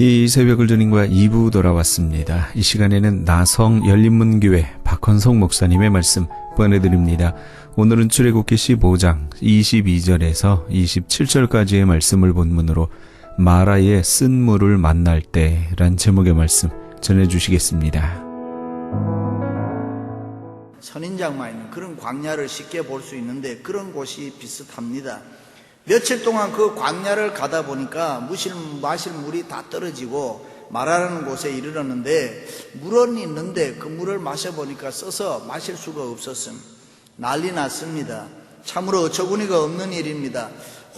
이 새벽을 주님과 2부 돌아왔습니다. 이 시간에는 나성 열린문교회 박헌성 목사님의 말씀 보내드립니다. 오늘은 출애굽기 15장 22절에서 27절까지의 말씀을 본문으로 마라의 쓴 물을 만날 때란 제목의 말씀 전해주시겠습니다. 선인장만 있는 그런 광야를 쉽게 볼 수 있는데 그런 곳이 비슷합니다. 며칠 동안 그 광야를 가다 보니까 마실 물이 다 떨어지고 마라라는 곳에 이르렀는데 물은 있는데 그 물을 마셔보니까 써서 마실 수가 없었음. 난리 났습니다. 참으로 어처구니가 없는 일입니다.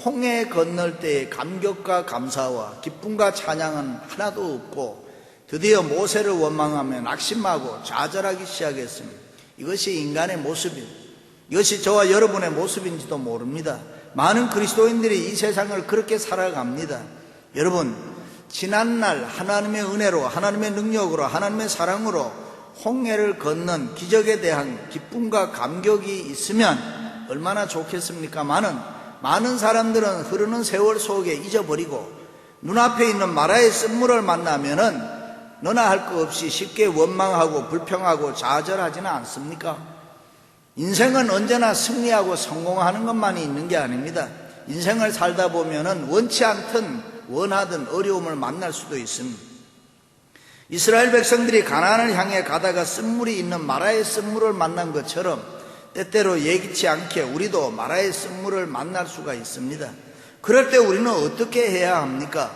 홍해 건널 때의 감격과 감사와 기쁨과 찬양은 하나도 없고 드디어 모세를 원망하며 낙심하고 좌절하기 시작했습니다. 이것이 인간의 모습입니다. 이것이 저와 여러분의 모습인지도 모릅니다. 많은 그리스도인들이 이 세상을 그렇게 살아갑니다. 여러분, 지난날 하나님의 은혜로, 하나님의 능력으로, 하나님의 사랑으로 홍해를 걷는 기적에 대한 기쁨과 감격이 있으면 얼마나 좋겠습니까? 많은 사람들은 흐르는 세월 속에 잊어버리고 눈앞에 있는 마라의 쓴물을 만나면은 너나 할 것 없이 쉽게 원망하고 불평하고 좌절하지는 않습니까? 인생은 언제나 승리하고 성공하는 것만이 있는 게 아닙니다. 인생을 살다 보면은 원치 않든 원하든 어려움을 만날 수도 있습니다. 이스라엘 백성들이 가나안을 향해 가다가 쓴물이 있는 마라의 쓴물을 만난 것처럼 때때로 예기치 않게 우리도 마라의 쓴물을 만날 수가 있습니다. 그럴 때 우리는 어떻게 해야 합니까?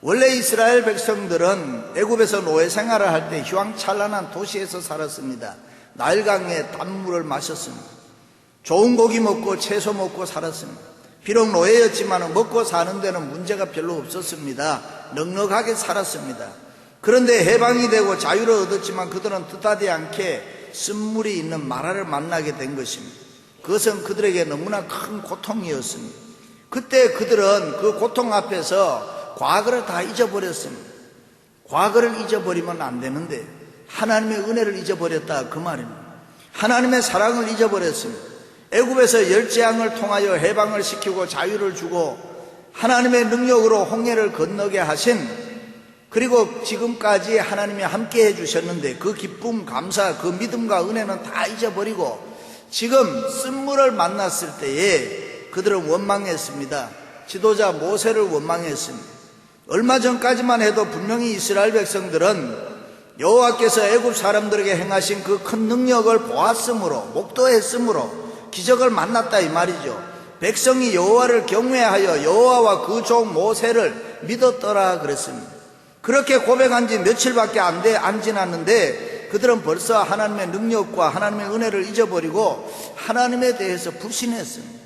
원래 이스라엘 백성들은 애굽에서 노예 생활을 할 때 휘황찬란한 도시에서 살았습니다. 나일강의 단물을 마셨습니다. 좋은 고기 먹고 채소 먹고 살았습니다. 비록 노예였지만 먹고 사는 데는 문제가 별로 없었습니다. 넉넉하게 살았습니다. 그런데 해방이 되고 자유를 얻었지만 그들은 뜻하지 않게 쓴물이 있는 마라를 만나게 된 것입니다. 그것은 그들에게 너무나 큰 고통이었습니다. 그때 그들은 그 고통 앞에서 과거를 다 잊어버렸습니다. 과거를 잊어버리면 안 되는데 하나님의 은혜를 잊어버렸다 그 말입니다. 하나님의 사랑을 잊어버렸습니다. 애굽에서 열재앙을 통하여 해방을 시키고 자유를 주고 하나님의 능력으로 홍해를 건너게 하신, 그리고 지금까지 하나님이 함께 해주셨는데 그 기쁨, 감사, 그 믿음과 은혜는 다 잊어버리고 지금 쓴물을 만났을 때에 그들은 원망했습니다. 지도자 모세를 원망했습니다. 얼마 전까지만 해도 분명히 이스라엘 백성들은 여호와께서 애굽 사람들에게 행하신 그 큰 능력을 보았으므로, 목도했으므로 기적을 만났다 이 말이죠. 백성이 여호와를 경외하여 여호와와 그 종 모세를 믿었더라 그랬습니다. 그렇게 고백한 지 며칠밖에 안 지났는데 그들은 벌써 하나님의 능력과 하나님의 은혜를 잊어버리고 하나님에 대해서 불신했습니다.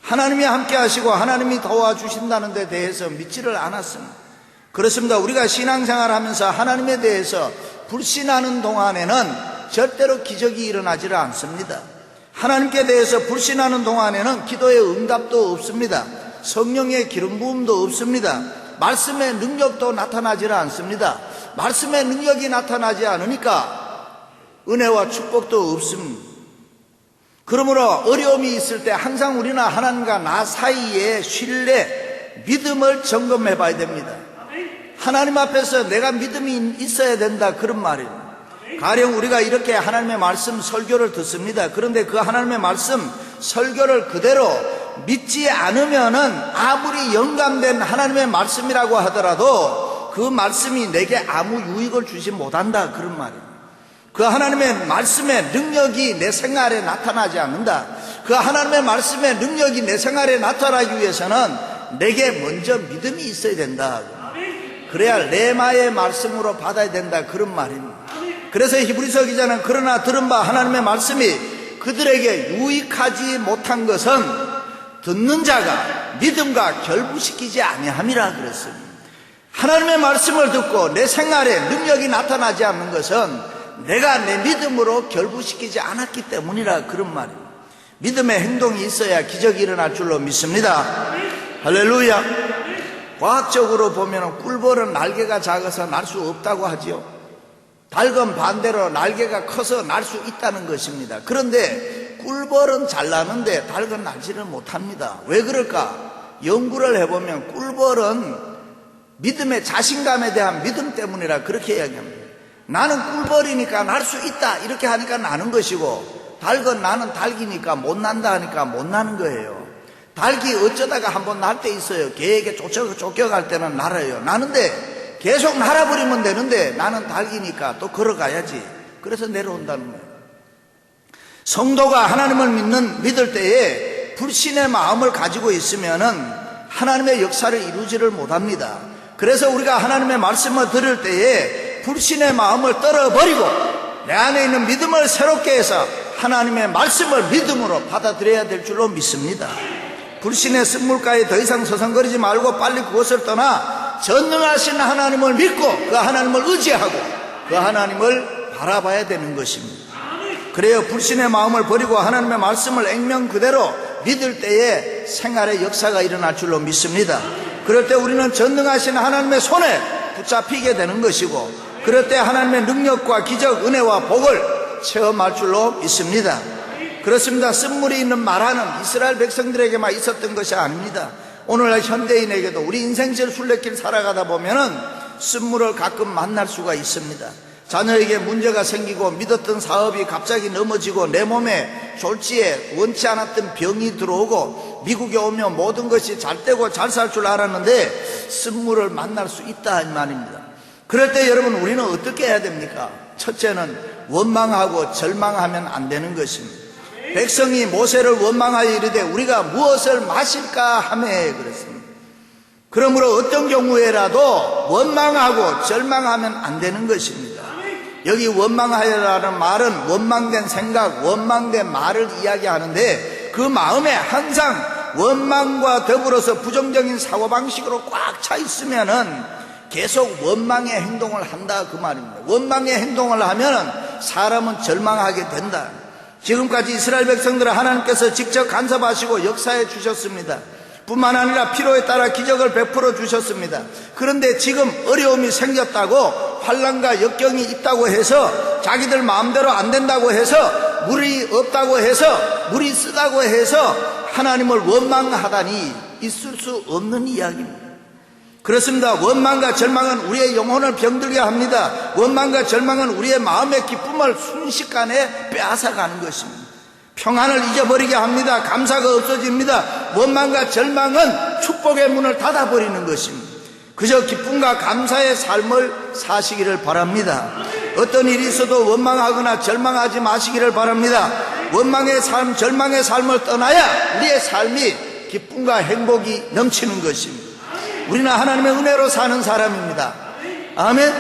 하나님이 함께 하시고 하나님이 도와주신다는 데 대해서 믿지를 않았습니다. 그렇습니다. 우리가 신앙생활 하면서 하나님에 대해서 불신하는 동안에는 절대로 기적이 일어나지를 않습니다. 하나님께 대해서 불신하는 동안에는 기도의 응답도 없습니다. 성령의 기름 부음도 없습니다. 말씀의 능력도 나타나지를 않습니다. 말씀의 능력이 나타나지 않으니까 은혜와 축복도 없습니다. 그러므로 어려움이 있을 때 항상 우리는 하나님과 나 사이에 신뢰, 믿음을 점검해 봐야 됩니다. 하나님 앞에서 내가 믿음이 있어야 된다 그런 말이에요. 가령 우리가 이렇게 하나님의 말씀 설교를 듣습니다. 그런데 그 하나님의 말씀 설교를 그대로 믿지 않으면은 아무리 영감된 하나님의 말씀이라고 하더라도 그 말씀이 내게 아무 유익을 주지 못한다 그런 말이에요. 그 하나님의 말씀의 능력이 내 생활에 나타나지 않는다. 그 하나님의 말씀의 능력이 내 생활에 나타나기 위해서는 내게 먼저 믿음이 있어야 된다. 그래야 레마의 말씀으로 받아야 된다 그런 말입니다. 그래서 히브리서 기자는 그러나 들은 바 하나님의 말씀이 그들에게 유익하지 못한 것은 듣는 자가 믿음과 결부시키지 아니함이라 그랬습니다. 하나님의 말씀을 듣고 내 생활에 능력이 나타나지 않는 것은 내가 내 믿음으로 결부시키지 않았기 때문이라 그런 말입니다. 믿음의 행동이 있어야 기적이 일어날 줄로 믿습니다. 할렐루야. 과학적으로 보면 꿀벌은 날개가 작아서 날 수 없다고 하지요. 닭은 반대로 날개가 커서 날 수 있다는 것입니다. 그런데 꿀벌은 잘 나는데 닭은 날지를 못합니다. 왜 그럴까? 연구를 해보면 꿀벌은 믿음의 자신감에 대한 믿음 때문이라 그렇게 이야기합니다. 나는 꿀벌이니까 날 수 있다 이렇게 하니까 나는 것이고, 닭은 나는 닭이니까 못 난다 하니까 못 나는 거예요. 닭이 어쩌다가 한번 날 때 있어요. 개에게 쫓겨갈 때는 날아요. 나는데 계속 날아버리면 되는데 나는 닭이니까 또 걸어가야지. 그래서 내려온다는 거예요. 성도가 하나님을 믿을 때에 불신의 마음을 가지고 있으면은 하나님의 역사를 이루지를 못합니다. 그래서 우리가 하나님의 말씀을 들을 때에 불신의 마음을 떨어버리고 내 안에 있는 믿음을 새롭게 해서 하나님의 말씀을 믿음으로 받아들여야 될 줄로 믿습니다. 불신의 쓴물가에 더 이상 서성거리지 말고 빨리 그것을 떠나 전능하신 하나님을 믿고 그 하나님을 의지하고 그 하나님을 바라봐야 되는 것입니다. 그래야 불신의 마음을 버리고 하나님의 말씀을 액면 그대로 믿을 때에 생활의 역사가 일어날 줄로 믿습니다. 그럴 때 우리는 전능하신 하나님의 손에 붙잡히게 되는 것이고, 그럴 때 하나님의 능력과 기적, 은혜와 복을 체험할 줄로 믿습니다. 그렇습니다. 쓴물이 있는 마라는 이스라엘 백성들에게만 있었던 것이 아닙니다. 오늘날 현대인에게도 우리 인생길 순례길 살아가다 보면은 쓴물을 가끔 만날 수가 있습니다. 자녀에게 문제가 생기고 믿었던 사업이 갑자기 넘어지고 내 몸에 졸지에 원치 않았던 병이 들어오고 미국에 오면 모든 것이 잘 되고 잘 살 줄 알았는데 쓴물을 만날 수 있다 이 말입니다. 그럴 때 여러분 우리는 어떻게 해야 됩니까? 첫째는 원망하고 절망하면 안 되는 것입니다. 백성이 모세를 원망하여 이르되 우리가 무엇을 마실까 하매 그랬습니다. 그러므로 어떤 경우에라도 원망하고 절망하면 안 되는 것입니다. 여기 원망하여라는 말은 원망된 생각, 원망된 말을 이야기하는데 그 마음에 항상 원망과 더불어서 부정적인 사고방식으로 꽉 차 있으면은 계속 원망의 행동을 한다 그 말입니다. 원망의 행동을 하면은 사람은 절망하게 된다. 지금까지 이스라엘 백성들을 하나님께서 직접 간섭하시고 역사해 주셨습니다. 뿐만 아니라 필요에 따라 기적을 베풀어 주셨습니다. 그런데 지금 어려움이 생겼다고, 환난과 역경이 있다고 해서, 자기들 마음대로 안 된다고 해서, 물이 없다고 해서, 물이 쓰다고 해서 하나님을 원망하다니 있을 수 없는 이야기입니다. 그렇습니다. 원망과 절망은 우리의 영혼을 병들게 합니다. 원망과 절망은 우리의 마음의 기쁨을 순식간에 빼앗아가는 것입니다. 평안을 잊어버리게 합니다. 감사가 없어집니다. 원망과 절망은 축복의 문을 닫아버리는 것입니다. 그저 기쁨과 감사의 삶을 사시기를 바랍니다. 어떤 일이 있어도 원망하거나 절망하지 마시기를 바랍니다. 원망의 삶, 절망의 삶을 떠나야 우리의 삶이 기쁨과 행복이 넘치는 것입니다. 우리는 하나님의 은혜로 사는 사람입니다. 아멘.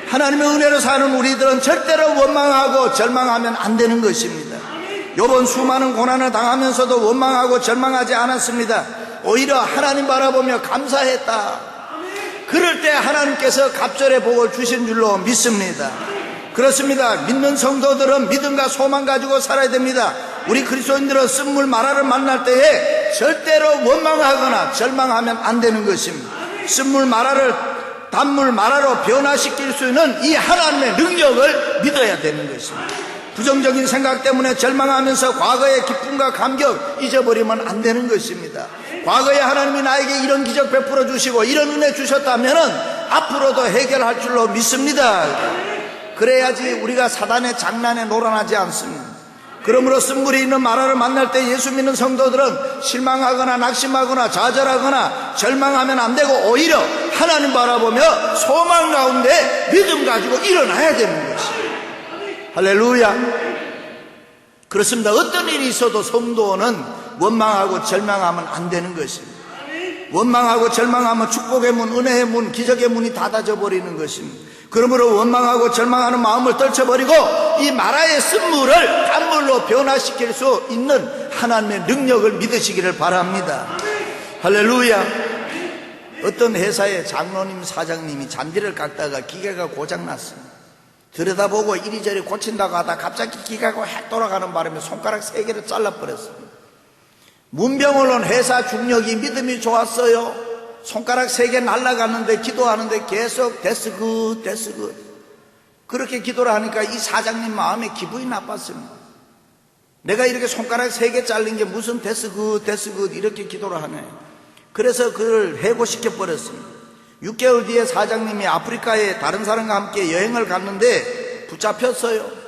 하나님의 은혜로 사는 우리들은 절대로 원망하고 절망하면 안 되는 것입니다. 요번 수많은 고난을 당하면서도 원망하고 절망하지 않았습니다. 오히려 하나님 바라보며 감사했다. 그럴 때 하나님께서 갑절의 복을 주신 줄로 믿습니다. 그렇습니다. 믿는 성도들은 믿음과 소망 가지고 살아야 됩니다. 우리 그리스도인들은 쓴물 마라를 만날 때에 절대로 원망하거나 절망하면 안 되는 것입니다. 쓴물 마라를 단물 마라로 변화시킬 수 있는 이 하나님의 능력을 믿어야 되는 것입니다. 부정적인 생각 때문에 절망하면서 과거의 기쁨과 감격 잊어버리면 안 되는 것입니다. 과거에 하나님이 나에게 이런 기적 베풀어 주시고 이런 은혜 주셨다면 앞으로도 해결할 줄로 믿습니다. 그래야지 우리가 사단의 장난에 놀아나지 않습니다. 그러므로 쓴물이 있는 마라를 만날 때 예수 믿는 성도들은 실망하거나 낙심하거나 좌절하거나 절망하면 안 되고 오히려 하나님 바라보며 소망 가운데 믿음 가지고 일어나야 되는 것입니다. 할렐루야. 그렇습니다. 어떤 일이 있어도 성도는 원망하고 절망하면 안 되는 것입니다. 원망하고 절망하면 축복의 문, 은혜의 문, 기적의 문이 닫아져 버리는 것입니다. 그러므로 원망하고 절망하는 마음을 떨쳐버리고 이 마라의 쓴물을 단물로 변화시킬 수 있는 하나님의 능력을 믿으시기를 바랍니다. 할렐루야. 어떤 회사의 장로님 사장님이 잔디를 깎다가 기계가 고장났습니다. 들여다보고 이리저리 고친다고 하다 갑자기 기계가 확 돌아가는 바람에 손가락 3개를 잘라버렸습니다. 문병을 온 회사 중력이 믿음이 좋았어요. 손가락 3개 날아갔는데 기도하는데 계속 됐어 굿 그렇게 기도를 하니까 이 사장님 마음에 기분이 나빴습니다. 내가 이렇게 손가락 3개 잘린 게 무슨 됐어 굿 이렇게 기도를 하네. 그래서 그를 해고시켜 버렸습니다. 6개월 뒤에 사장님이 아프리카에 다른 사람과 함께 여행을 갔는데 붙잡혔어요.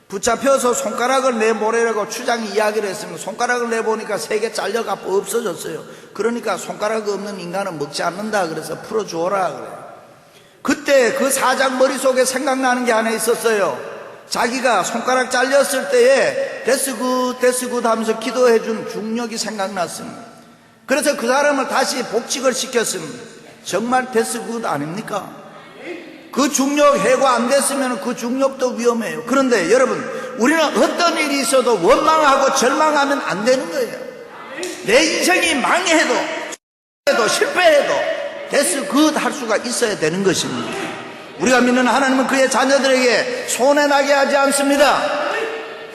붙잡혀서 손가락을 내보내라고 추장이 이야기를 했습니다. 손가락을 내보니까 3개 잘려가 없어졌어요. 그러니까 손가락 없는 인간은 먹지 않는다. 그래서 풀어주어라 그래요. 그때 그 사장 머릿속에 생각나는 게 하나 있었어요. 자기가 손가락 잘렸을 때에 데스굿 하면서 기도해준 중력이 생각났습니다. 그래서 그 사람을 다시 복직을 시켰습니다. 정말 데스굿 아닙니까? 그 중력 해고 안 됐으면 그 중력도 위험해요. 그런데 여러분, 우리는 어떤 일이 있어도 원망하고 절망하면 안 되는 거예요. 내 인생이 망해도 실패해도 데스굿 할 수가 있어야 되는 것입니다. 우리가 믿는 하나님은 그의 자녀들에게 손해나게 하지 않습니다.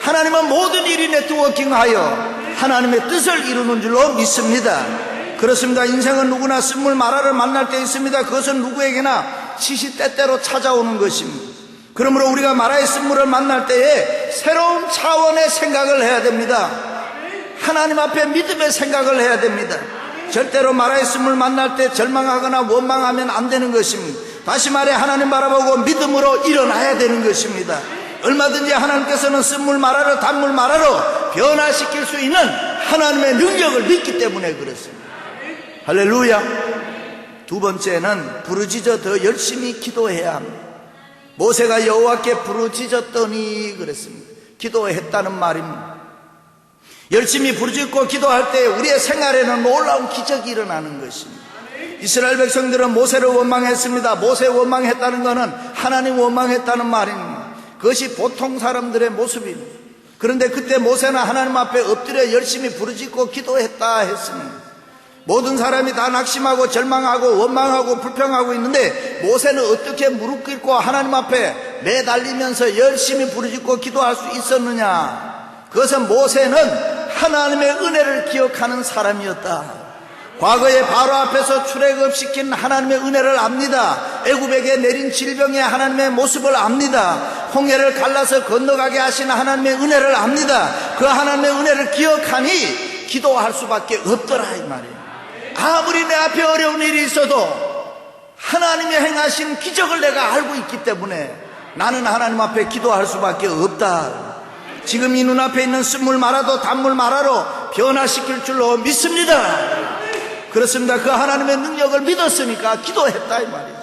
하나님은 모든 일이 네트워킹하여 하나님의 뜻을 이루는 줄로 믿습니다. 그렇습니다. 인생은 누구나 쓴물 마라를 만날 때 있습니다. 그것은 누구에게나 시시때때로 찾아오는 것입니다. 그러므로 우리가 마라의 쓴물을 만날 때에 새로운 차원의 생각을 해야 됩니다. 하나님 앞에 믿음의 생각을 해야 됩니다. 절대로 마라의 쓴물 만날 때 절망하거나 원망하면 안 되는 것입니다. 다시 말해 하나님 바라보고 믿음으로 일어나야 되는 것입니다. 얼마든지 하나님께서는 쓴물 마라를 단물 마라로 변화시킬 수 있는 하나님의 능력을 믿기 때문에 그렇습니다. 할렐루야. 두 번째는 부르짖어 더 열심히 기도해야 합니다. 모세가 여호와께 부르짖었더니 그랬습니다. 기도했다는 말입니다. 열심히 부르짖고 기도할 때 우리의 생활에는 놀라운 기적이 일어나는 것입니다. 이스라엘 백성들은 모세를 원망했습니다. 모세 원망했다는 것은 하나님 원망했다는 말입니다. 그것이 보통 사람들의 모습입니다. 그런데 그때 모세는 하나님 앞에 엎드려 열심히 부르짖고 기도했다 했습니다. 모든 사람이 다 낙심하고 절망하고 원망하고 불평하고 있는데 모세는 어떻게 무릎 꿇고 하나님 앞에 매달리면서 열심히 부르짖고 기도할 수 있었느냐? 그것은 모세는 하나님의 은혜를 기억하는 사람이었다. 과거에 바로 앞에서 출애굽시킨 하나님의 은혜를 압니다. 애굽에게 내린 질병의 하나님의 모습을 압니다. 홍해를 갈라서 건너가게 하신 하나님의 은혜를 압니다. 그 하나님의 은혜를 기억하니 기도할 수밖에 없더라 이 말이에요. 아무리 내 앞에 어려운 일이 있어도 하나님이 행하신 기적을 내가 알고 있기 때문에 나는 하나님 앞에 기도할 수밖에 없다. 지금 이 눈앞에 있는 쓴물 마라도 단물 마라로 변화시킬 줄로 믿습니다. 그렇습니다. 그 하나님의 능력을 믿었으니까 기도했다 이 말이죠.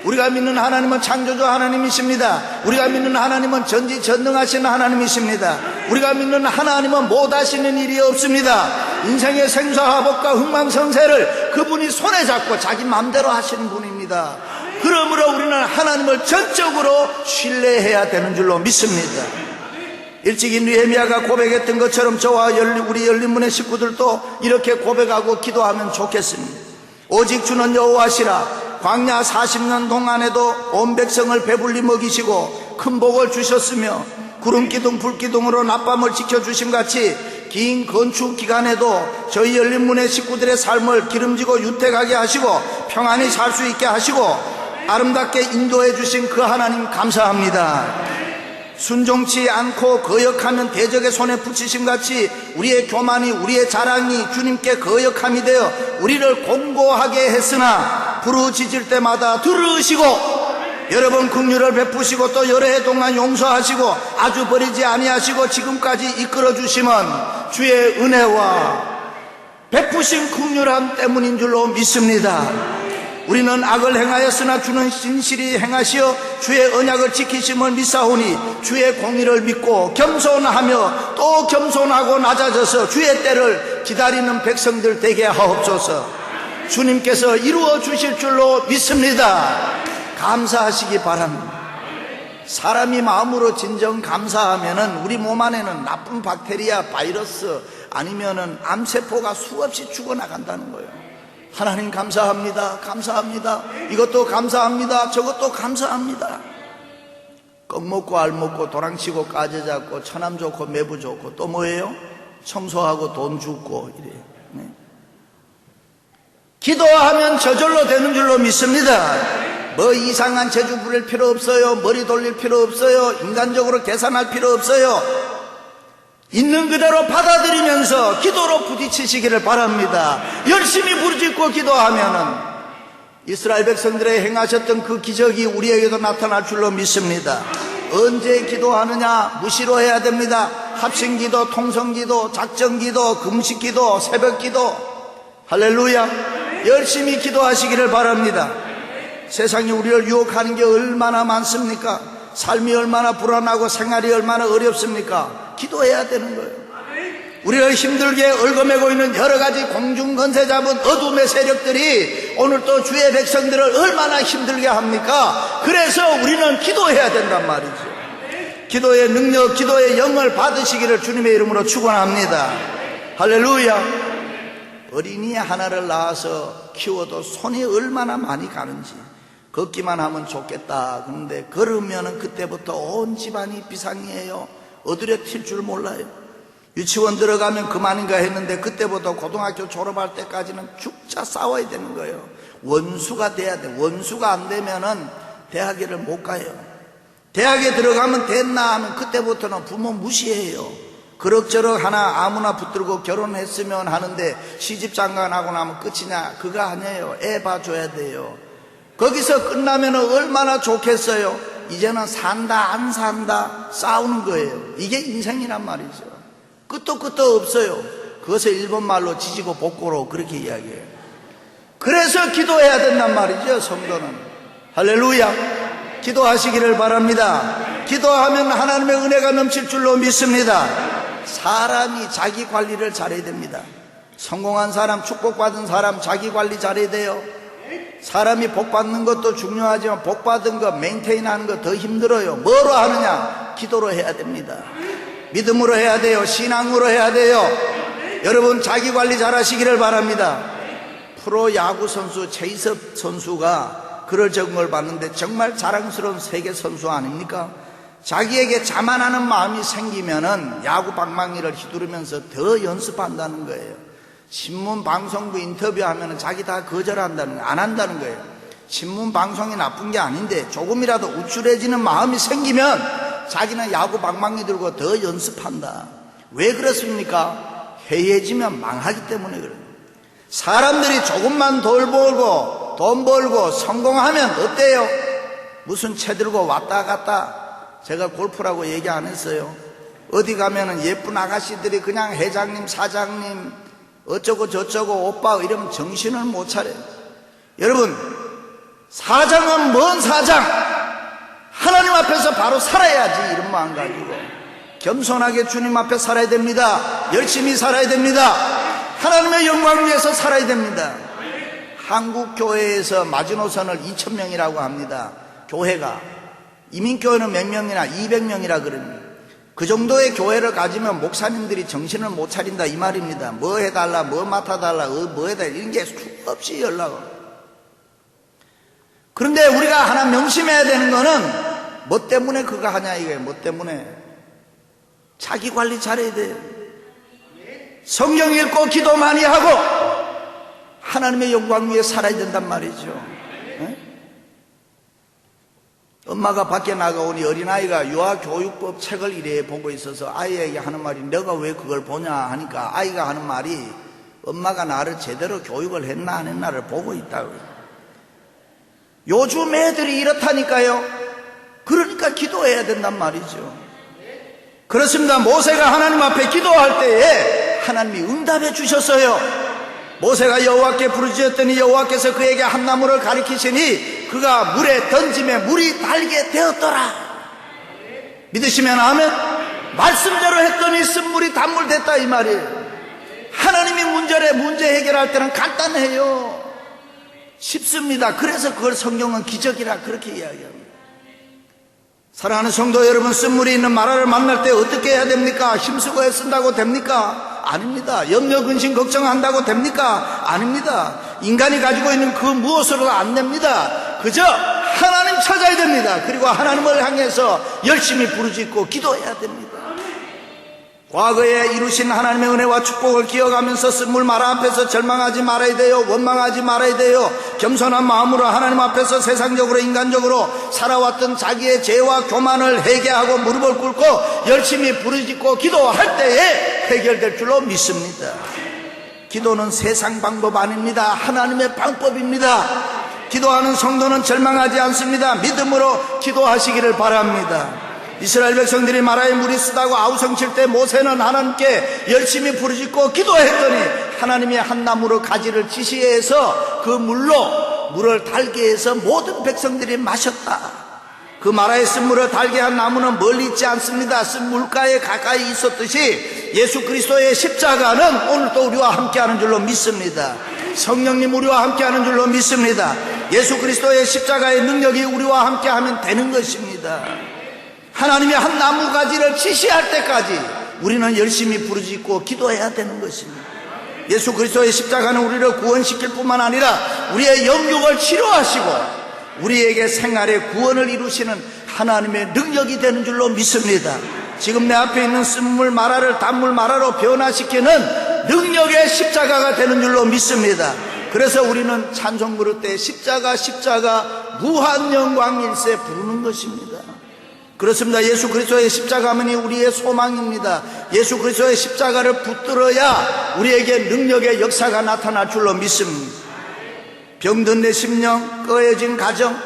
우리가 믿는 하나님은 창조주 하나님이십니다. 우리가 믿는 하나님은 전지전능하신 하나님이십니다. 우리가 믿는 하나님은 못하시는 일이 없습니다. 인생의 생사화복과 흥망성쇠를 그분이 손에 잡고 자기 마음대로 하시는 분입니다. 그러므로 우리는 하나님을 전적으로 신뢰해야 되는 줄로 믿습니다. 일찍이 느헤미야가 고백했던 것처럼 저와 우리 열린문의 식구들도 이렇게 고백하고 기도하면 좋겠습니다. 오직 주는 여호와시라. 광야 40년 동안에도 온 백성을 배불리 먹이시고 큰 복을 주셨으며 구름기둥 불기둥으로 낮밤을 지켜주심 같이 긴 건축 기간에도 저희 열린문의 식구들의 삶을 기름지고 유택하게 하시고 평안히 살 수 있게 하시고 아름답게 인도해 주신 그 하나님 감사합니다. 순종치 않고 거역하면 대적의 손에 붙이심 같이 우리의 교만이 우리의 자랑이 주님께 거역함이 되어 우리를 곤고하게 했으나 부르짖을 때마다 들으시고 여러 번 긍휼을 베푸시고 또 여러 해 동안 용서하시고 아주 버리지 아니하시고 지금까지 이끌어 주심은 주의 은혜와 베푸신 긍휼함 때문인 줄로 믿습니다. 우리는 악을 행하였으나 주는 진실이 행하시어 주의 언약을 지키심을 믿사오니 주의 공의를 믿고 겸손하며 또 겸손하고 낮아져서 주의 때를 기다리는 백성들 되게 하옵소서. 주님께서 이루어 주실 줄로 믿습니다. 감사하시기 바랍니다. 사람이 마음으로 진정 감사하면은 우리 몸 안에는 나쁜 박테리아, 바이러스 아니면은 암세포가 수없이 죽어나간다는 거예요. 하나님 감사합니다. 감사합니다. 이것도 감사합니다. 저것도 감사합니다. 껌 먹고 알 먹고 도랑치고 까지 잡고 처남 좋고 매부 좋고 또 뭐예요? 청소하고 돈 줍고 이래요. 네. 기도하면 저절로 되는 줄로 믿습니다. 뭐 이상한 재주 부릴 필요 없어요. 머리 돌릴 필요 없어요. 인간적으로 계산할 필요 없어요. 있는 그대로 받아들이면서 기도로 부딪히시기를 바랍니다. 열심히 부르짖고 기도하면은 이스라엘 백성들에 행하셨던 그 기적이 우리에게도 나타날 줄로 믿습니다. 언제 기도하느냐? 무시로 해야 됩니다. 합심기도, 통성기도, 작정기도, 금식기도, 새벽기도. 할렐루야. 열심히 기도하시기를 바랍니다. 세상이 우리를 유혹하는 게 얼마나 많습니까? 삶이 얼마나 불안하고 생활이 얼마나 어렵습니까? 기도해야 되는 거예요. 우리를 힘들게 얽어매고 있는 여러 가지 공중건세 잡은 어둠의 세력들이 오늘 또 주의 백성들을 얼마나 힘들게 합니까? 그래서 우리는 기도해야 된단 말이죠. 기도의 능력, 기도의 영을 받으시기를 주님의 이름으로 축원합니다. 할렐루야. 어린이 하나를 낳아서 키워도 손이 얼마나 많이 가는지, 걷기만 하면 좋겠다. 그런데 걸으면 그때부터 온 집안이 비상이에요. 어디로 튈 줄 몰라요. 유치원 들어가면 그만인가 했는데 그때부터 고등학교 졸업할 때까지는 죽자 싸워야 되는 거예요. 원수가 돼야 돼. 원수가 안 되면은 대학에를 못 가요. 대학에 들어가면 됐나 하면 그때부터는 부모 무시해요. 그럭저럭 하나 아무나 붙들고 결혼했으면 하는데 시집장가하고 나면 끝이냐? 그거 아니에요. 애 봐줘야 돼요. 거기서 끝나면 얼마나 좋겠어요. 이제는 산다 안 산다 싸우는 거예요. 이게 인생이란 말이죠. 끝도 없어요. 그것을 일본말로 지지고 볶고로 그렇게 이야기해요. 그래서 기도해야 된단 말이죠. 성도는. 할렐루야. 기도하시기를 바랍니다. 기도하면 하나님의 은혜가 넘칠 줄로 믿습니다. 사람이 자기 관리를 잘해야 됩니다. 성공한 사람, 축복받은 사람 자기 관리 잘해야 돼요. 사람이 복 받는 것도 중요하지만 복 받은 거 메인테인 하는 거 더 힘들어요. 뭐로 하느냐? 기도로 해야 됩니다. 믿음으로 해야 돼요. 신앙으로 해야 돼요. 여러분 자기 관리 잘 하시기를 바랍니다. 프로야구 선수 최이섭 선수가 글을 적은 걸 봤는데 정말 자랑스러운 세계 선수 아닙니까? 자기에게 자만하는 마음이 생기면은 야구 방망이를 휘두르면서 더 연습한다는 거예요. 신문 방송부 인터뷰하면은 자기 다 거절한다는 거예요. 안 한다는 거예요. 신문 방송이 나쁜 게 아닌데 조금이라도 우쭐해지는 마음이 생기면 자기는 야구 방망이 들고 더 연습한다. 왜 그렇습니까? 해이해지면 망하기 때문에 그래요. 사람들이 조금만 돈 벌고 성공하면 어때요? 무슨 채 들고 왔다 갔다. 제가 골프라고 얘기 안 했어요. 어디 가면은 예쁜 아가씨들이 그냥 회장님, 사장님, 어쩌고 저쩌고 오빠 이러면 정신을 못 차려요. 여러분, 사장은 뭔 사장? 하나님 앞에서 바로 살아야지. 이런 마음 가지고 겸손하게 주님 앞에 살아야 됩니다. 열심히 살아야 됩니다. 하나님의 영광을 위해서 살아야 됩니다. 한국 교회에서 마지노선을 2,000명이라고 합니다. 교회가 이민교회는 몇 명이나 200명이라 그럽니다. 그 정도의 교회를 가지면 목사님들이 정신을 못 차린다 이 말입니다. 뭐 해달라, 뭐 맡아달라, 뭐 해달라 이런 게 수없이 연락을. 그런데 우리가 하나 명심해야 되는 거는 뭐 때문에 그거 하냐 이거예요. 뭐 때문에? 자기 관리 잘해야 돼요. 성경 읽고 기도 많이 하고 하나님의 영광 위에 살아야 된단 말이죠. 네? 엄마가 밖에 나가오니 어린아이가 유아교육법 책을 이래 보고 있어서 아이에게 하는 말이 너가 왜 그걸 보냐 하니까 아이가 하는 말이 엄마가 나를 제대로 교육을 했나 안 했나를 보고 있다고요. 요즘 애들이 이렇다니까요. 그러니까 기도해야 된단 말이죠. 그렇습니다. 모세가 하나님 앞에 기도할 때에 하나님이 응답해 주셨어요. 모세가 여호와께 부르짖었더니 여호와께서 그에게 한 나무를 가리키시니 그가 물에 던짐에 물이 달게 되었더라. 믿으시면 아멘. 말씀대로 했더니 쓴물이 단물 됐다 이 말이에요. 하나님이 문제 해결할 때는 간단해요. 쉽습니다. 그래서 그걸 성경은 기적이라 그렇게 이야기합니다. 사랑하는 성도 여러분, 쓴물이 있는 마라를 만날 때 어떻게 해야 됩니까? 힘쓰고 애쓴다고 됩니까? 아닙니다. 염려 근심 걱정한다고 됩니까? 아닙니다. 인간이 가지고 있는 그 무엇으로도 안 됩니다. 그저 하나님 찾아야 됩니다. 그리고 하나님을 향해서 열심히 부르짖고 기도해야 됩니다. 과거에 이루신 하나님의 은혜와 축복을 기억하면서 쓴물 마라 앞에서 절망하지 말아야 돼요. 원망하지 말아야 돼요. 겸손한 마음으로 하나님 앞에서 세상적으로 인간적으로 살아왔던 자기의 죄와 교만을 회개하고 무릎을 꿇고 열심히 부르짖고 기도할 때에 해결될 줄로 믿습니다. 기도는 세상 방법 아닙니다. 하나님의 방법입니다. 기도하는 성도는 절망하지 않습니다. 믿음으로 기도하시기를 바랍니다. 이스라엘 백성들이 마라에 물이 쓰다고 아우성칠 때 모세는 하나님께 열심히 부르짖고 기도했더니 하나님이 한 나무로 가지를 지시해서 그 물로 물을 달게 해서 모든 백성들이 마셨다. 그 마라에 쓴 물을 달게 한 나무는 멀리 있지 않습니다. 쓴 물가에 가까이 있었듯이 예수 그리스도의 십자가는 오늘도 우리와 함께하는 줄로 믿습니다. 성령님 우리와 함께하는 줄로 믿습니다. 예수 그리스도의 십자가의 능력이 우리와 함께하면 되는 것입니다. 하나님이 한 나무 가지를 지시할 때까지 우리는 열심히 부르짖고 기도해야 되는 것입니다. 예수 그리스도의 십자가는 우리를 구원시킬 뿐만 아니라 우리의 영육을 치료하시고 우리에게 생활의 구원을 이루시는 하나님의 능력이 되는 줄로 믿습니다. 지금 내 앞에 있는 쓴물 마라를 단물 마라로 변화시키는 능력의 십자가가 되는 줄로 믿습니다. 그래서 우리는 찬송 부를 때 십자가 무한영광일세 부르는 것입니다. 그렇습니다. 예수 그리스도의 십자가만이 우리의 소망입니다. 예수 그리스도의 십자가를 붙들어야 우리에게 능력의 역사가 나타날 줄로 믿습니다. 병든 내 심령, 꺼해진 가정,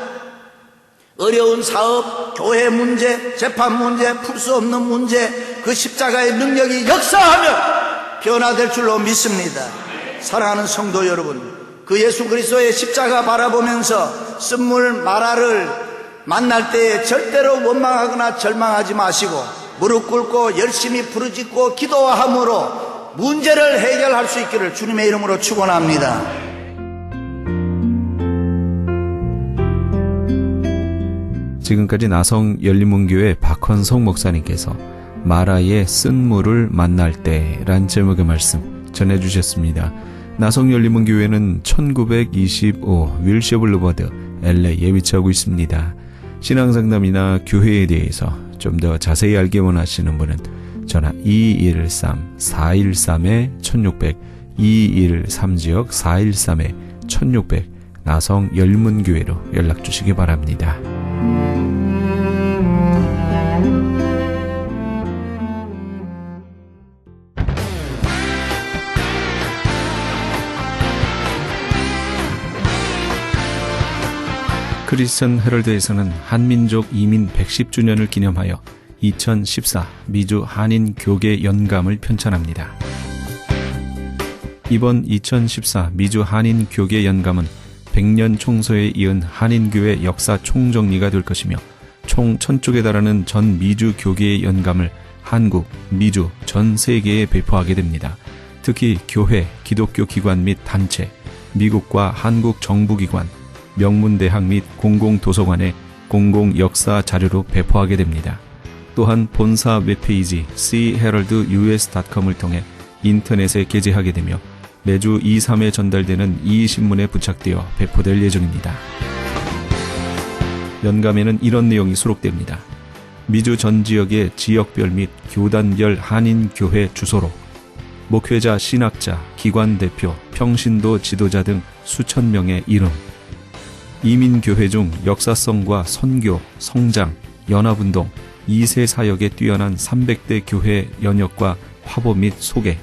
어려운 사업, 교회 문제, 재판 문제, 풀 수 없는 문제, 그 십자가의 능력이 역사하면 변화될 줄로 믿습니다. 사랑하는 성도 여러분, 그 예수 그리스도의 십자가 바라보면서 쓴물 마라를 만날 때에 절대로 원망하거나 절망하지 마시고 무릎 꿇고 열심히 부르짖고 기도함으로 문제를 해결할 수 있기를 주님의 이름으로 축원합니다. 지금까지 나성 열린문교회 박헌성 목사님께서 마라의 쓴 물을 만날 때란 제목의 말씀 전해주셨습니다. 나성 열린문교회는 1925 윌셔 블루버드 LA에 위치하고 있습니다. 신앙상담이나 교회에 대해서 좀 더 자세히 알기 원하시는 분은 전화 213-413-1600 213지역 413-1600 나성 열린문교회로 연락주시기 바랍니다. 크리스천 헤럴드에서는 한민족 이민 110주년을 기념하여 2014 미주 한인 교계 연감을 편찬합니다. 이번 2014 미주 한인 교계 연감은 100년 총서에 이은 한인교회 역사 총정리가 될 것이며 총 1000쪽에 달하는 전 미주 교계의 연감을 한국, 미주, 전 세계에 배포하게 됩니다. 특히 교회, 기독교 기관 및 단체, 미국과 한국 정부기관, 명문대학 및 공공도서관에 공공역사 자료로 배포하게 됩니다. 또한 본사 웹페이지 cheraldus.com을 통해 인터넷에 게재하게 되며 매주 2, 3회 전달되는 이 신문에 부착되어 배포될 예정입니다. 연감에는 이런 내용이 수록됩니다. 미주 전 지역의 지역별 및 교단별 한인교회 주소로 목회자, 신학자, 기관 대표, 평신도 지도자 등 수천 명의 이름, 이민교회 중 역사성과 선교, 성장, 연합운동, 2세 사역에 뛰어난 300대 교회 연역과 화보 및 소개,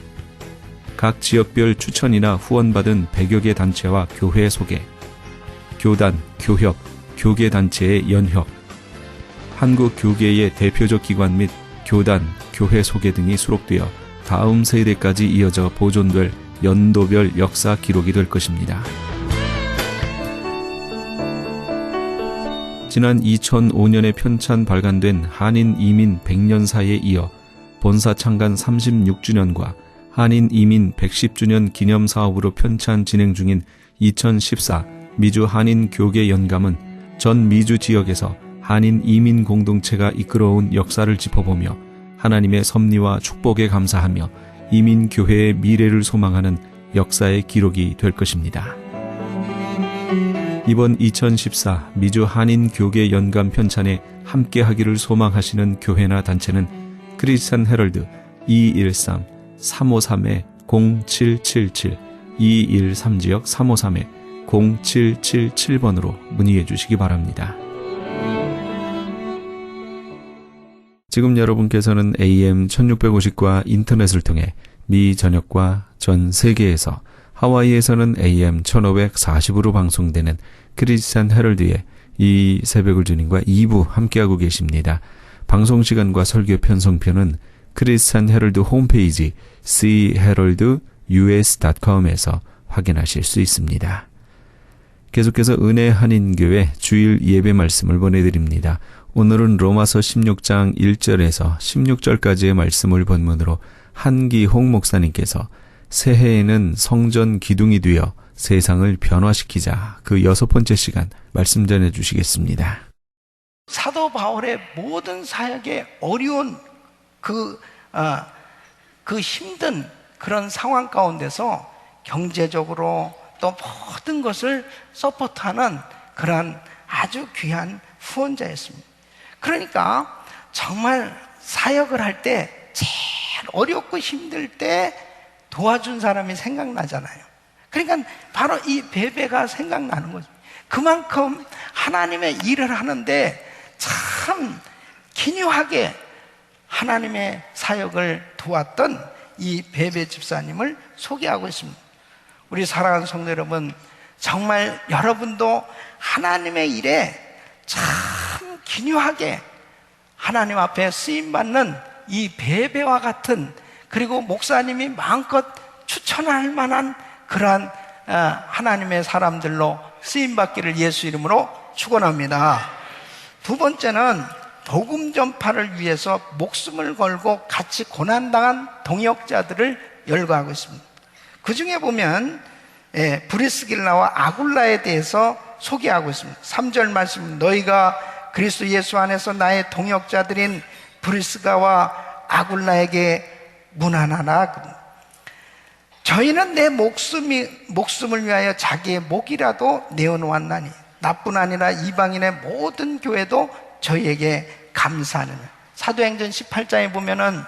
각 지역별 추천이나 후원받은 100여 개 단체와 교회 소개, 교단, 교협, 교계단체의 연협, 한국 교계의 대표적 기관 및 교단, 교회 소개 등이 수록되어 다음 세대까지 이어져 보존될 연도별 역사 기록이 될 것입니다. 지난 2005년에 편찬 발간된 한인 이민 100년사에 이어 본사 창간 36주년과 한인 이민 110주년 기념 사업으로 편찬 진행 중인 2014 미주 한인 교계 연감은 전 미주 지역에서 한인 이민 공동체가 이끌어온 역사를 짚어보며 하나님의 섭리와 축복에 감사하며 이민 교회의 미래를 소망하는 역사의 기록이 될 것입니다. 이번 2014 미주 한인 교계 연감 편찬에 함께하기를 소망하시는 교회나 단체는 크리스천 헤럴드 213-353-0777 213지역 353-0777번으로 문의해 주시기 바랍니다. 지금 여러분께서는 AM 1650과 인터넷을 통해 미 전역과 전 세계에서 하와이에서는 AM 1540으로 방송되는 크리스찬 헤럴드의 이 새벽을 주님과 2부 함께하고 계십니다. 방송시간과 설교 편성표는 크리스찬 헤럴드 홈페이지 cheheraldus.com에서 확인하실 수 있습니다. 계속해서 은혜 한인교회 주일 예배 말씀을 보내드립니다. 오늘은 로마서 16장 1절에서 16절까지의 말씀을 본문으로 한기홍 목사님께서 새해에는 성전 기둥이 되어 세상을 변화시키자, 그 6번째 시간 말씀 전해 주시겠습니다. 사도 바울의 모든 사역의 어려운 그 힘든 그런 상황 가운데서 경제적으로 또 모든 것을 서포트하는 그런 아주 귀한 후원자였습니다. 그러니까 정말 사역을 할 때 제일 어렵고 힘들 때 도와준 사람이 생각나잖아요. 그러니까 바로 이 베베가 생각나는 거죠. 그만큼 하나님의 일을 하는데 참 기묘하게 하나님의 사역을 도왔던 이 베베 집사님을 소개하고 있습니다. 우리 사랑하는 성도 여러분, 정말 여러분도 하나님의 일에 참 기묘하게 하나님 앞에 쓰임받는 이 베베와 같은, 그리고 목사님이 마음껏 추천할 만한 그러한 하나님의 사람들로 쓰임받기를 예수 이름으로 축원합니다. 두 번째는 복음 전파를 위해서 목숨을 걸고 같이 고난당한 동역자들을 열거하고 있습니다. 그 중에 보면 브리스길라와 아굴라에 대해서 소개하고 있습니다. 3절 말씀, 너희가 그리스도 예수 안에서 나의 동역자들인 브리스가와 아굴라에게 문안하라. 저희는 내 목숨을 위하여 자기의 목이라도 내어놓았나니 나뿐 아니라 이방인의 모든 교회도 저희에게 감사하느냐. 사도행전 18장에 보면은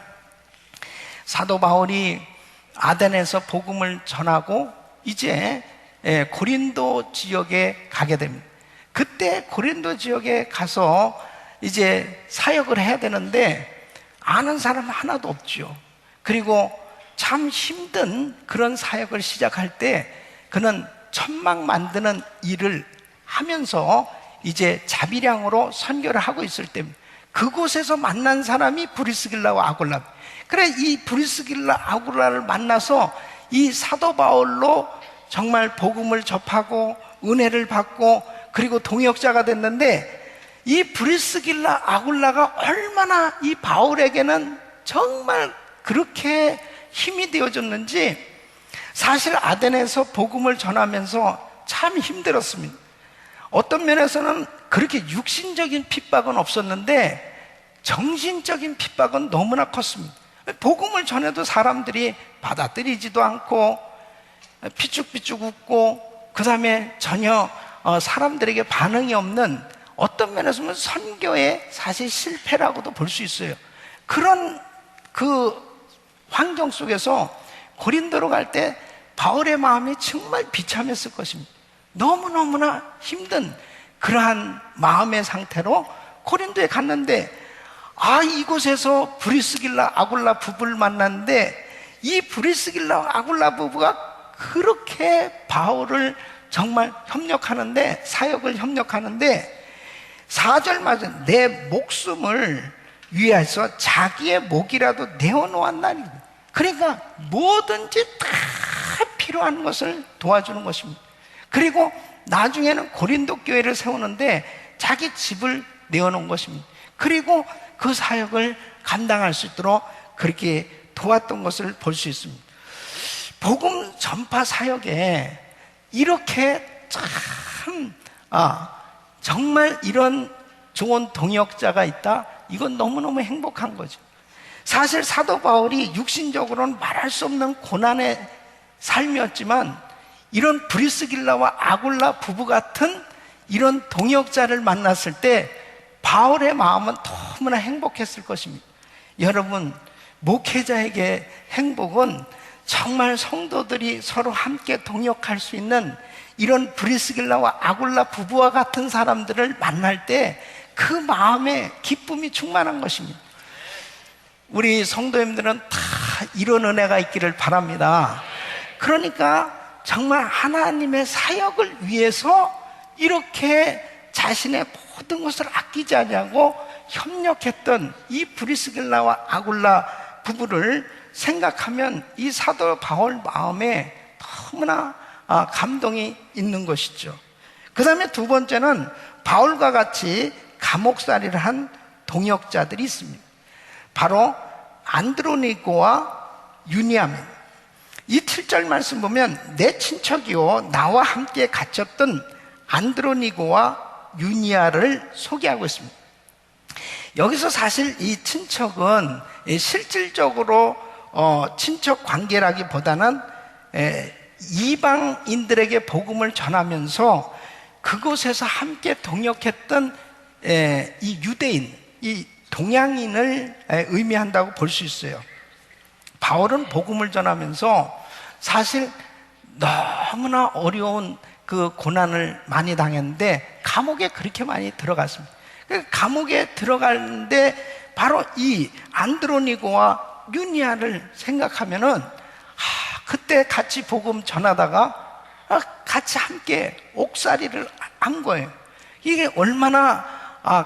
사도 바울이 아덴에서 복음을 전하고 이제 고린도 지역에 가게 됩니다. 그때 고린도 지역에 가서 이제 사역을 해야 되는데 아는 사람 하나도 없죠. 그리고 참 힘든 그런 사역을 시작할 때 그는 천막 만드는 일을 하면서 이제 자비량으로 선교를 하고 있을 때 그곳에서 만난 사람이 브리스길라와 아굴라. 그래, 이 브리스길라 아굴라를 만나서 이 사도 바울로 정말 복음을 접하고 은혜를 받고 그리고 동역자가 됐는데, 이 브리스길라 아굴라가 얼마나 이 바울에게는 정말 그렇게 힘이 되어줬는지, 사실 아덴에서 복음을 전하면서 참 힘들었습니다. 어떤 면에서는 그렇게 육신적인 핍박은 없었는데 정신적인 핍박은 너무나 컸습니다. 복음을 전해도 사람들이 받아들이지도 않고 피죽피죽 웃고, 그 다음에 전혀 사람들에게 반응이 없는, 어떤 면에서는 선교의 사실 실패라고도 볼 수 있어요. 그런 그 환경 속에서 고린도로 갈 때 바울의 마음이 정말 비참했을 것입니다. 너무너무나 힘든 그러한 마음의 상태로 고린도에 갔는데, 이곳에서 브리스길라 아굴라 부부를 만났는데, 이 브리스길라 아굴라 부부가 그렇게 바울을 정말 협력하는데, 사역을 협력하는데, 4절 맞은 내 목숨을 위해서 자기의 목이라도 내어놓았나니. 그러니까 뭐든지 다 필요한 것을 도와주는 것입니다. 그리고 나중에는 고린도 교회를 세우는데 자기 집을 내어놓은 것입니다. 그리고 그 사역을 감당할 수 있도록 그렇게 도왔던 것을 볼 수 있습니다. 복음 전파 사역에 이렇게 참 정말 이런 좋은 동역자가 있다, 이건 너무너무 행복한 거죠. 사실 사도 바울이 육신적으로는 말할 수 없는 고난의 삶이었지만, 이런 브리스길라와 아굴라 부부 같은 이런 동역자를 만났을 때 바울의 마음은 너무나 행복했을 것입니다. 여러분, 목회자에게 행복은 정말 성도들이 서로 함께 동역할 수 있는 이런 브리스길라와 아굴라 부부와 같은 사람들을 만날 때 그 마음에 기쁨이 충만한 것입니다. 우리 성도님들은 다 이런 은혜가 있기를 바랍니다. 그러니까 정말 하나님의 사역을 위해서 이렇게 자신의 모든 것을 아끼지 아니하고 협력했던 이 브리스길라와 아굴라 부부를 생각하면 이 사도 바울 마음에 너무나 감동이 있는 것이죠. 그 다음에 두 번째는 바울과 같이 감옥살이를 한 동역자들이 있습니다. 바로 안드로니고와 유니아입니다. 이 7절 말씀 보면 내 친척이요 나와 함께 갇혔던 안드로니고와 유니아를 소개하고 있습니다. 여기서 사실 이 친척은 실질적으로 친척 관계라기보다는 이방인들에게 복음을 전하면서 그곳에서 함께 동역했던 이 유대인, 이 동양인을 의미한다고 볼 수 있어요. 바울은 복음을 전하면서 사실 너무나 어려운 그 고난을 많이 당했는데 감옥에 그렇게 많이 들어갔습니다. 감옥에 들어가는데 바로 이 안드로니고와 유니아를 생각하면은 그때 같이 복음 전하다가 같이 함께 옥살이를 한 거예요. 이게 얼마나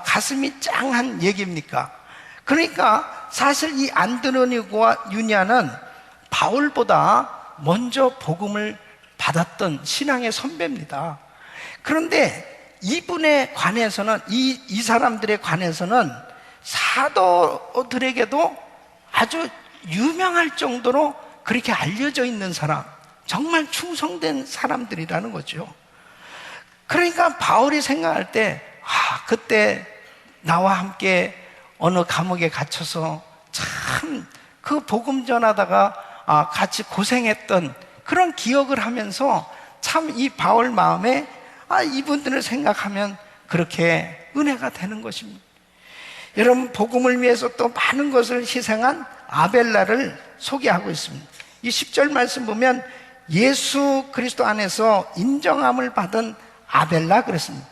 가슴이 짱한 얘기입니까? 그러니까 사실 이 안드로니고와 유니아는 바울보다 먼저 복음을 받았던 신앙의 선배입니다. 그런데 이분에 관해서는 이 사람들에 관해서는 사도들에게도 아주 유명할 정도로 그렇게 알려져 있는 사람, 정말 충성된 사람들이라는 거죠. 그러니까 바울이 생각할 때 그때 나와 함께 어느 감옥에 갇혀서 참 그 복음 전하다가 같이 고생했던 그런 기억을 하면서 참 이 바울 마음에 이분들을 생각하면 그렇게 은혜가 되는 것입니다. 여러분, 복음을 위해서 또 많은 것을 희생한 아벨라를 소개하고 있습니다. 이 10절 말씀 보면 예수 그리스도 안에서 인정함을 받은 아벨라 그랬습니다.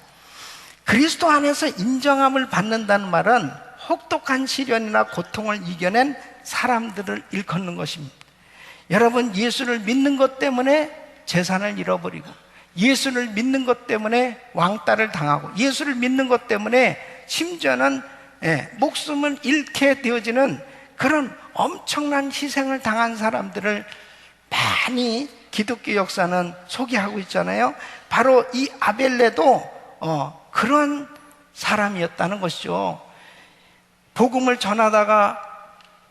그리스도 안에서 인정함을 받는다는 말은 혹독한 시련이나 고통을 이겨낸 사람들을 일컫는 것입니다. 여러분, 예수를 믿는 것 때문에 재산을 잃어버리고, 예수를 믿는 것 때문에 왕따를 당하고, 예수를 믿는 것 때문에 심지어는 목숨을 잃게 되어지는 그런 엄청난 희생을 당한 사람들을 많이 기독교 역사는 소개하고 있잖아요. 바로 이 아벨레도 그런 사람이었다는 것이죠. 복음을 전하다가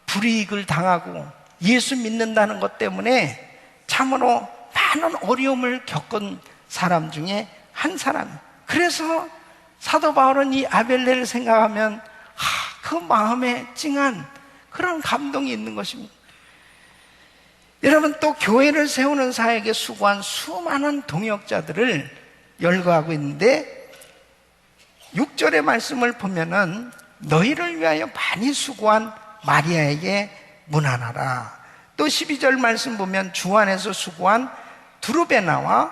불이익을 당하고 예수 믿는다는 것 때문에 참으로 많은 어려움을 겪은 사람 중에 한 사람. 그래서 사도 바울은 이 아벨레를 생각하면 그 마음에 찡한 그런 감동이 있는 것입니다. 여러분, 또 교회를 세우는 사역에 수고한 수많은 동역자들을 열거하고 있는데 6절의 말씀을 보면은 너희를 위하여 많이 수고한 마리아에게 문안하라. 또 12절 말씀 보면 주 안에서 수고한 두루베나와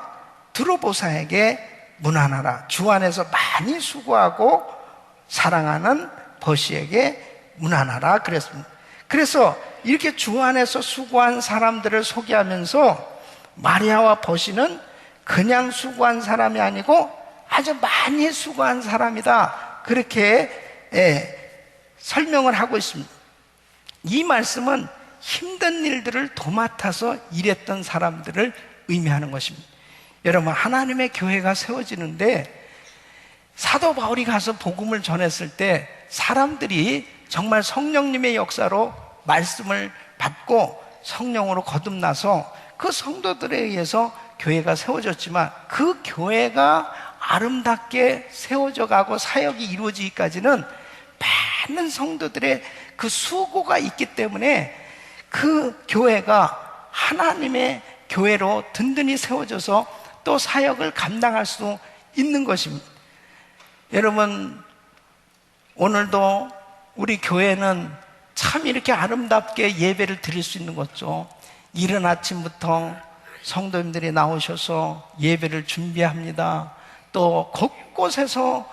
두루보사에게 문안하라. 주 안에서 많이 수고하고 사랑하는 버시에게 문안하라 그랬습니다. 그래서 이렇게 주 안에서 수고한 사람들을 소개하면서 마리아와 버시는 그냥 수고한 사람이 아니고 아주 많이 수고한 사람이다, 그렇게 설명을 하고 있습니다. 이 말씀은 힘든 일들을 도맡아서 일했던 사람들을 의미하는 것입니다. 여러분, 하나님의 교회가 세워지는데 사도 바울이 가서 복음을 전했을 때 사람들이 정말 성령님의 역사로 말씀을 받고 성령으로 거듭나서 그 성도들에 의해서 교회가 세워졌지만 그 교회가 아름답게 세워져 가고 사역이 이루어지기까지는 많은 성도들의 그 수고가 있기 때문에 그 교회가 하나님의 교회로 든든히 세워져서 또 사역을 감당할 수 있는 것입니다. 여러분, 오늘도 우리 교회는 참 이렇게 아름답게 예배를 드릴 수 있는 거죠. 이른 아침부터 성도님들이 나오셔서 예배를 준비합니다. 또 곳곳에서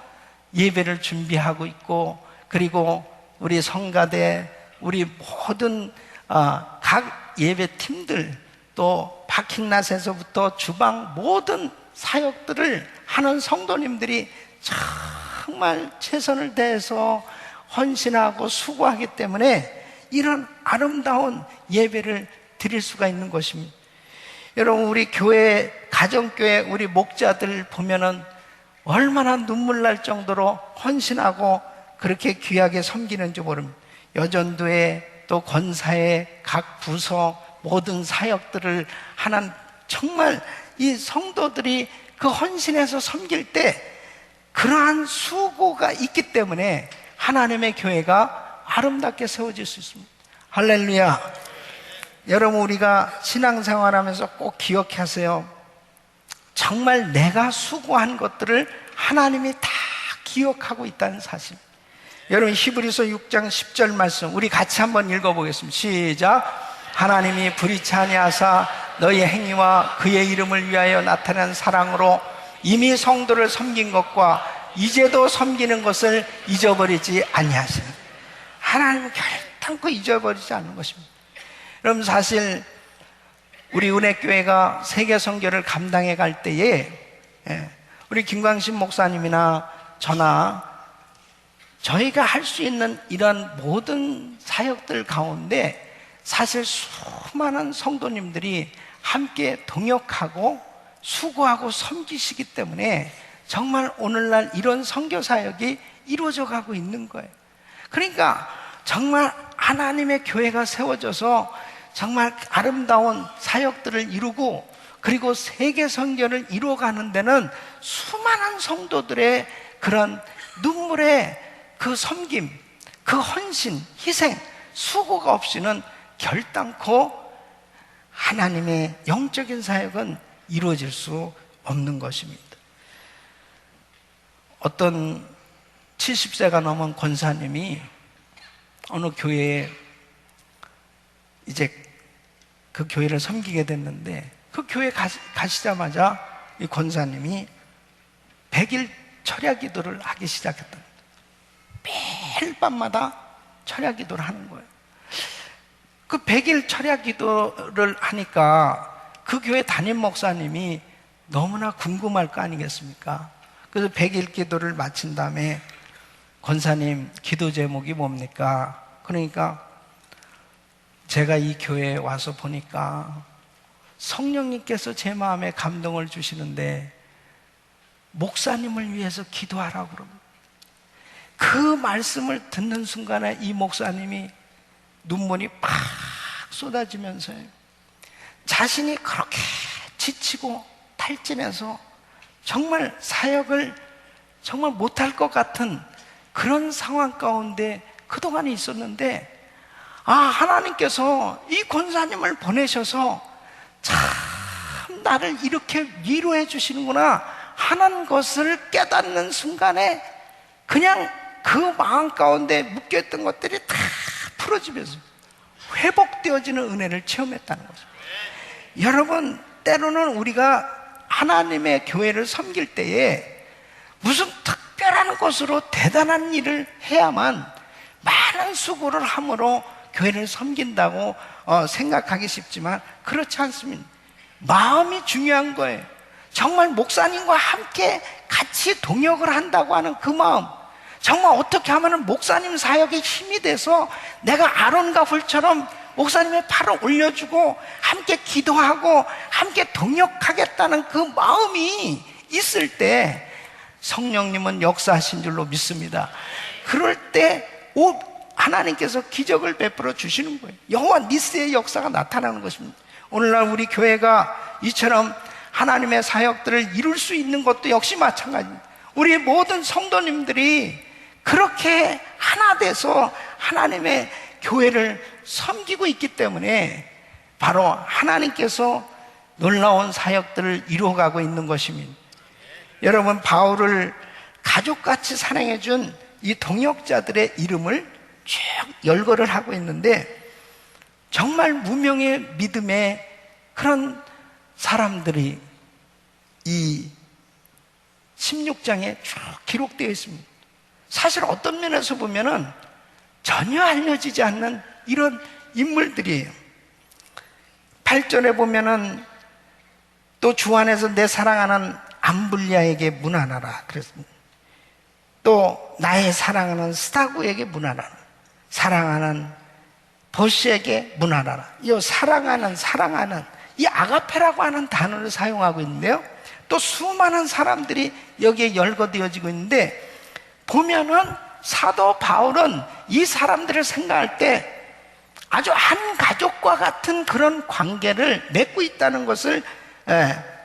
예배를 준비하고 있고, 그리고 우리 성가대, 우리 모든 각 예배팀들 또 파킹랏에서부터 주방 모든 사역들을 하는 성도님들이 정말 최선을 다해서 헌신하고 수고하기 때문에 이런 아름다운 예배를 드릴 수가 있는 것입니다. 여러분, 우리 교회, 가정교회 우리 목자들 보면은 얼마나 눈물 날 정도로 헌신하고 그렇게 귀하게 섬기는지 모릅니다. 여전도에 또 권사에 각 부서 모든 사역들을 하는 정말 이 성도들이 그 헌신해서 섬길 때 그러한 수고가 있기 때문에 하나님의 교회가 아름답게 세워질 수 있습니다. 할렐루야. 여러분, 우리가 신앙생활하면서 꼭 기억하세요. 정말 내가 수고한 것들을 하나님이 다 기억하고 있다는 사실. 여러분, 히브리서 6장 10절 말씀 우리 같이 한번 읽어보겠습니다. 시작. 하나님이 불의치 아니하사 너희의 행위와 그의 이름을 위하여 나타난 사랑으로 이미 성도를 섬긴 것과 이제도 섬기는 것을 잊어버리지 아니하시니. 하나님은 결단코 잊어버리지 않는 것입니다. 여러분, 사실 우리 은혜교회가 세계 선교를 감당해 갈 때에 우리 김광신 목사님이나 저나 저희가 할 수 있는 이런 모든 사역들 가운데 사실 수많은 성도님들이 함께 동역하고 수고하고 섬기시기 때문에 정말 오늘날 이런 선교 사역이 이루어져 가고 있는 거예요. 그러니까 정말 하나님의 교회가 세워져서 정말 아름다운 사역들을 이루고 그리고 세계 선교를 이루어가는 데는 수많은 성도들의 그런 눈물의 그 섬김, 그 헌신, 희생, 수고가 없이는 결단코 하나님의 영적인 사역은 이루어질 수 없는 것입니다. 어떤 70세가 넘은 권사님이 어느 교회에 이제 그 교회를 섬기게 됐는데 그 교회 가시자마자 이 권사님이 100일 철야 기도를 하기 시작했다. 매일 밤마다 철야 기도를 하는 거예요. 그 100일 철야 기도를 하니까 그 교회 담임 목사님이 너무나 궁금할 거 아니겠습니까? 그래서 100일 기도를 마친 다음에 권사님, 기도 제목이 뭡니까? 그러니까 제가 이 교회에 와서 보니까 성령님께서 제 마음에 감동을 주시는데 목사님을 위해서 기도하라고 그럽니다. 그 말씀을 듣는 순간에 이 목사님이 눈물이 팍 쏟아지면서 자신이 그렇게 지치고 탈진해서 정말 사역을 정말 못할 것 같은 그런 상황 가운데 그동안에 있었는데 하나님께서 이 권사님을 보내셔서 참 나를 이렇게 위로해 주시는구나 하는 것을 깨닫는 순간에 그냥 그 마음 가운데 묶여있던 것들이 다 풀어지면서 회복되어지는 은혜를 체험했다는 거죠. 여러분, 때로는 우리가 하나님의 교회를 섬길 때에 무슨 특별한 것으로 대단한 일을 해야만 많은 수고를 함으로 교회를 섬긴다고 생각하기 쉽지만 그렇지 않습니다. 마음이 중요한 거예요. 정말 목사님과 함께 같이 동역을 한다고 하는 그 마음, 정말 어떻게 하면 목사님 사역에 힘이 돼서 내가 아론과 훌처럼 목사님의 팔을 올려주고 함께 기도하고 함께 동역하겠다는 그 마음이 있을 때 성령님은 역사하신 줄로 믿습니다. 그럴 때 하나님께서 기적을 베풀어 주시는 거예요. 여호와 니스의 역사가 나타나는 것입니다. 오늘날 우리 교회가 이처럼 하나님의 사역들을 이룰 수 있는 것도 역시 마찬가지입니다. 우리 모든 성도님들이 그렇게 하나 돼서 하나님의 교회를 섬기고 있기 때문에 바로 하나님께서 놀라운 사역들을 이루어가고 있는 것입니다. 여러분, 바울을 가족같이 사랑해 준 이 동역자들의 이름을 쭉 열거를 하고 있는데 정말 무명의 믿음의 그런 사람들이 이 16장에 쭉 기록되어 있습니다. 사실 어떤 면에서 보면은 전혀 알려지지 않는 이런 인물들이에요. 8절에 보면은 또 주 안에서 내 사랑하는 암블리아에게 문안하라 그랬습니다. 또 나의 사랑하는 스타구에게 문안하라. 사랑하는 보시에게 문안하라. 이 사랑하는 이 아가페라고 하는 단어를 사용하고 있는데요, 또 수많은 사람들이 여기에 열거되어지고 있는데, 보면은 사도 바울은 이 사람들을 생각할 때 아주 한 가족과 같은 그런 관계를 맺고 있다는 것을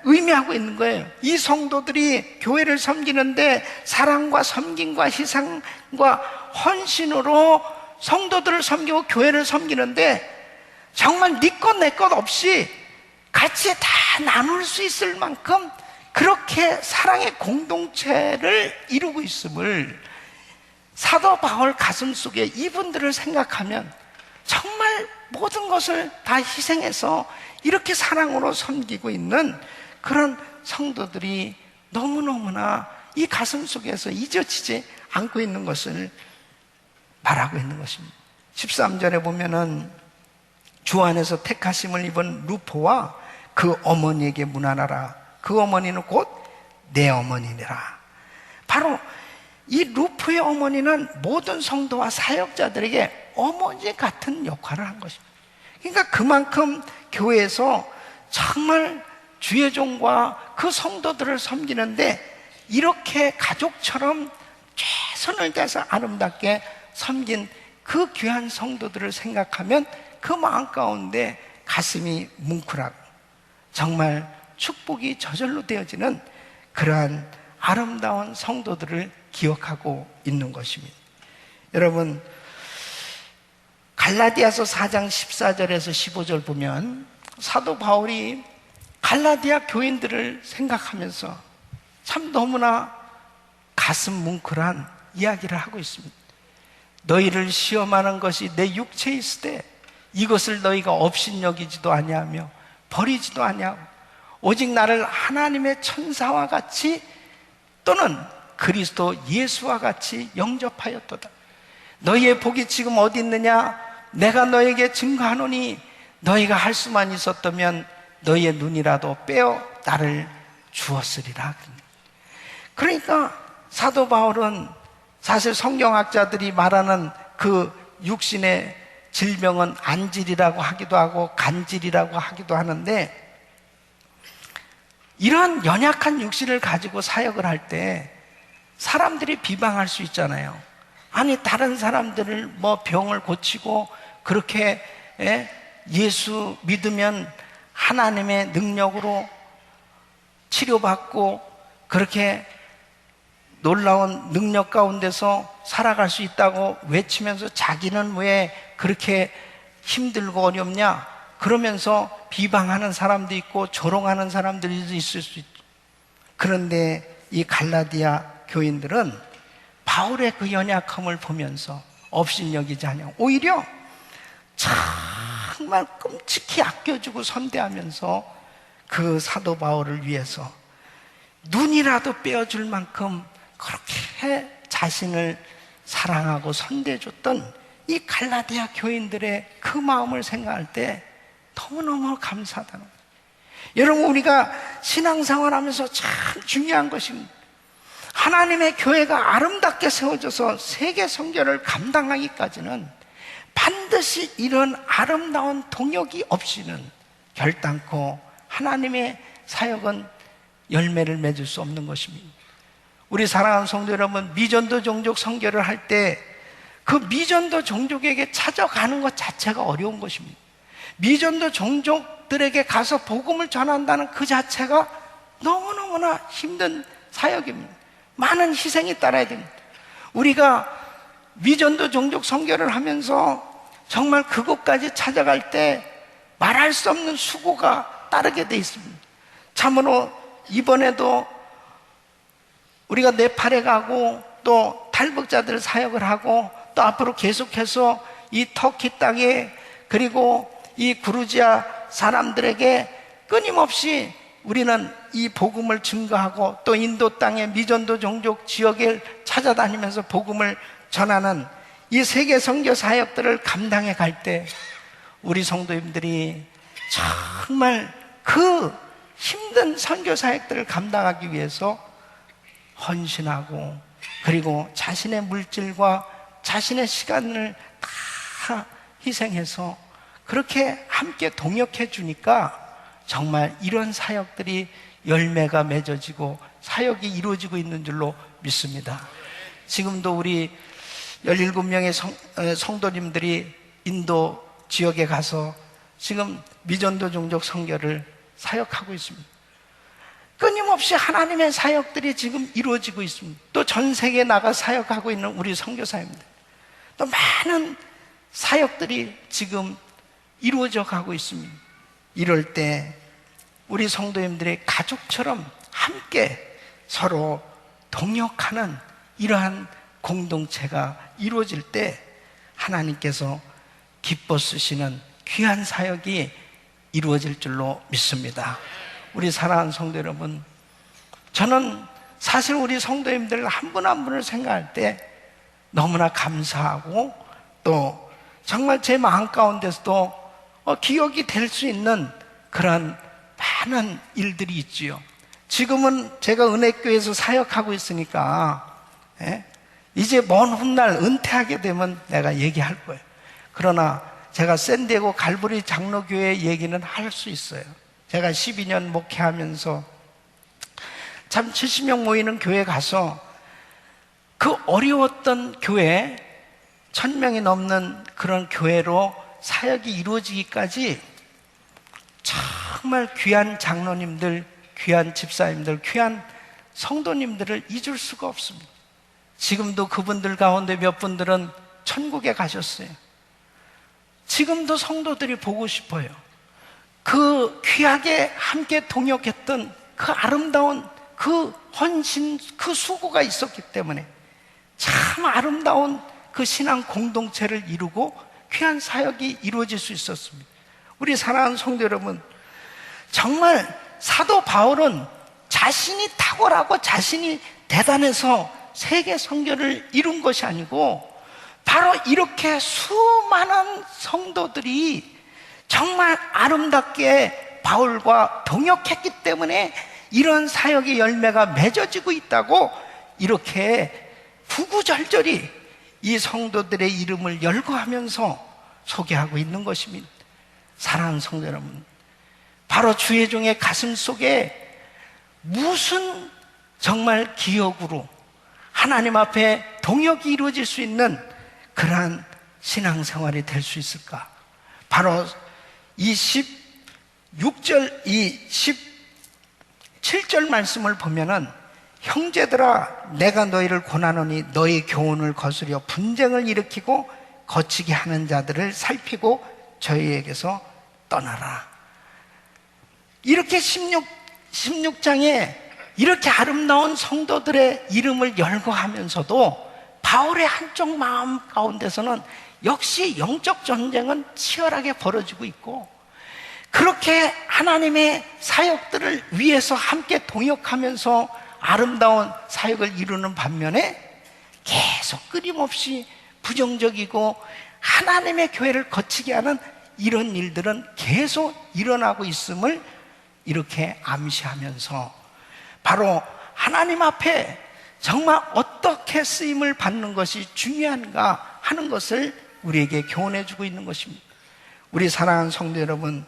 의미하고 있는 거예요. 이 성도들이 교회를 섬기는데 사랑과 섬김과 희생과 헌신으로 성도들을 섬기고 교회를 섬기는데, 정말 네 것 내 것 없이 같이 다 나눌 수 있을 만큼 그렇게 사랑의 공동체를 이루고 있음을 사도 바울 가슴 속에 이분들을 생각하면 정말 모든 것을 다 희생해서 이렇게 사랑으로 섬기고 있는 그런 성도들이 너무너무나 이 가슴 속에서 잊어지지 않고 있는 것을 말하고 있는 것입니다. 13절에 보면은 주 안에서 택하심을 입은 루포와 그 어머니에게 문안하라. 그 어머니는 곧 내 어머니니라. 바로 이 루포의 어머니는 모든 성도와 사역자들에게 어머니 같은 역할을 한 것입니다. 그러니까 그만큼 교회에서 정말 주의 종과 그 성도들을 섬기는데 이렇게 가족처럼 최선을 다해서 아름답게 섬긴 그 귀한 성도들을 생각하면 그 마음 가운데 가슴이 뭉클하고 정말 축복이 저절로 되어지는 그러한 아름다운 성도들을 기억하고 있는 것입니다. 여러분, 갈라디아서 4장 14절에서 15절 보면 사도 바울이 갈라디아 교인들을 생각하면서 참 너무나 가슴 뭉클한 이야기를 하고 있습니다. 너희를 시험하는 것이 내 육체에 있을 때 이것을 너희가 업신여기지도 아니하며 버리지도 아니하고 오직 나를 하나님의 천사와 같이 또는 그리스도 예수와 같이 영접하였도다. 너희의 복이 지금 어디 있느냐? 내가 너에게 증거하노니 너희가 할 수만 있었다면 너희의 눈이라도 빼어 나를 주었으리라. 그러니까 사도 바울은 사실 성경학자들이 말하는 그 육신의 질병은 안질이라고 하기도 하고 간질이라고 하기도 하는데, 이런 연약한 육신을 가지고 사역을 할 때 사람들이 비방할 수 있잖아요. 아니, 다른 사람들을 뭐 병을 고치고 그렇게 예수 믿으면 하나님의 능력으로 치료받고 그렇게 놀라운 능력 가운데서 살아갈 수 있다고 외치면서 자기는 왜 그렇게 힘들고 어렵냐? 그러면서 비방하는 사람도 있고 조롱하는 사람들이 있을 수 있죠. 그런데 이 갈라디아 교인들은 바울의 그 연약함을 보면서 업신여기지 않냐, 오히려 정말 끔찍히 아껴주고 선대하면서 그 사도 바울을 위해서 눈이라도 빼어줄 만큼 그렇게 자신을 사랑하고 선대해줬던 이 갈라디아 교인들의 그 마음을 생각할 때 너무너무 감사하다는 거예요. 여러분, 우리가 신앙생활 하면서 참 중요한 것입니다. 하나님의 교회가 아름답게 세워져서 세계 선교를 감당하기까지는 반드시 이런 아름다운 동역이 없이는 결단코 하나님의 사역은 열매를 맺을 수 없는 것입니다. 우리 사랑하는 성도 여러분, 미전도 종족 선교를 할 때 그 미전도 종족에게 찾아가는 것 자체가 어려운 것입니다. 미전도 종족들에게 가서 복음을 전한다는 그 자체가 너무너무나 힘든 사역입니다. 많은 희생이 따라야 됩니다. 우리가 미전도 종족 선교를 하면서 정말 그곳까지 찾아갈 때 말할 수 없는 수고가 따르게 돼 있습니다. 참으로 이번에도 우리가 네팔에 가고 또 탈북자들 사역을 하고 또 앞으로 계속해서 이 터키 땅에 그리고 이 구르지아 사람들에게 끊임없이 우리는 이 복음을 증거하고 또 인도 땅의 미전도 종족 지역을 찾아다니면서 복음을 전하는 이 세계 선교 사역들을 감당해 갈 때 우리 성도님들이 정말 그 힘든 선교 사역들을 감당하기 위해서 헌신하고, 그리고 자신의 물질과 자신의 시간을 다 희생해서 그렇게 함께 동역해 주니까 정말 이런 사역들이 열매가 맺어지고 사역이 이루어지고 있는 줄로 믿습니다. 지금도 우리 17명의 성도님들이 인도 지역에 가서 지금 미전도 종족 선교를 사역하고 있습니다. 끊임없이 하나님의 사역들이 지금 이루어지고 있습니다. 또 전 세계에 나가 사역하고 있는 우리 선교사입니다. 또 많은 사역들이 지금 이루어져 가고 있습니다. 이럴 때 우리 성도님들의 가족처럼 함께 서로 동역하는 이러한 공동체가 이루어질 때 하나님께서 기뻐 쓰시는 귀한 사역이 이루어질 줄로 믿습니다. 우리 사랑하는 성도 여러분, 저는 사실 우리 성도님들 한 분 한 분을 생각할 때 너무나 감사하고 또 정말 제 마음 가운데서도 기억이 될 수 있는 그런 많은 일들이 있지요. 지금은 제가 은혜교회에서 사역하고 있으니까 이제 먼 훗날 은퇴하게 되면 내가 얘기할 거예요. 그러나 제가 샌디에고 갈보리 장로교회 얘기는 할 수 있어요. 제가 12년 목회하면서 참 70명 모이는 교회 가서 그 어려웠던 교회, 1000명이 넘는 그런 교회로 사역이 이루어지기까지 정말 귀한 장로님들, 귀한 집사님들, 귀한 성도님들을 잊을 수가 없습니다. 지금도 그분들 가운데 몇 분들은 천국에 가셨어요. 지금도 성도들이 보고 싶어요. 그 귀하게 함께 동역했던 그 아름다운 그 헌신, 그 수고가 있었기 때문에 참 아름다운 그 신앙 공동체를 이루고 귀한 사역이 이루어질 수 있었습니다. 우리 사랑하는 성도 여러분, 정말 사도 바울은 자신이 탁월하고 자신이 대단해서 세계 선교를 이룬 것이 아니고 바로 이렇게 수많은 성도들이 정말 아름답게 바울과 동역했기 때문에 이런 사역의 열매가 맺어지고 있다고 이렇게 구구절절히 이 성도들의 이름을 열거하면서 소개하고 있는 것입니다. 사랑하는 성도 여러분, 바로 주의 종의 가슴 속에 무슨 정말 기억으로 하나님 앞에 동역이 이루어질 수 있는 그러한 신앙생활이 될 수 있을까? 바로 이 16절, 이 17절 말씀을 보면은 형제들아 내가 너희를 권하노니 너희 교훈을 거스려 분쟁을 일으키고 거치게 하는 자들을 살피고 저희에게서 떠나라. 이렇게 16장에 이렇게 아름다운 성도들의 이름을 열거하면서도 바울의 한쪽 마음 가운데서는 역시 영적 전쟁은 치열하게 벌어지고 있고 그렇게 하나님의 사역들을 위해서 함께 동역하면서 아름다운 사역을 이루는 반면에 계속 끊임없이 부정적이고 하나님의 교회를 거치게 하는 이런 일들은 계속 일어나고 있음을 이렇게 암시하면서 바로 하나님 앞에 정말 어떻게 쓰임을 받는 것이 중요한가 하는 것을 우리에게 교훈해 주고 있는 것입니다. 우리 사랑하는 성도 여러분,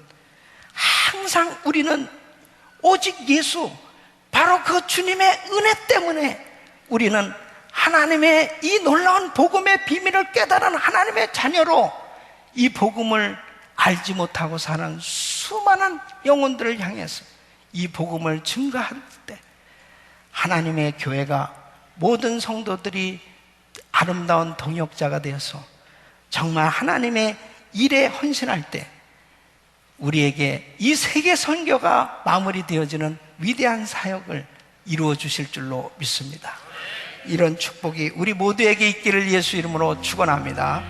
항상 우리는 오직 예수, 바로 그 주님의 은혜 때문에 우리는 하나님의 이 놀라운 복음의 비밀을 깨달은 하나님의 자녀로 이 복음을 알지 못하고 사는 수많은 영혼들을 향해서 이 복음을 증거할 때 하나님의 교회가 모든 성도들이 아름다운 동역자가 되어서 정말 하나님의 일에 헌신할 때 우리에게 이 세계 선교가 마무리되어지는 위대한 사역을 이루어 주실 줄로 믿습니다. 이런 축복이 우리 모두에게 있기를 예수 이름으로 축원합니다.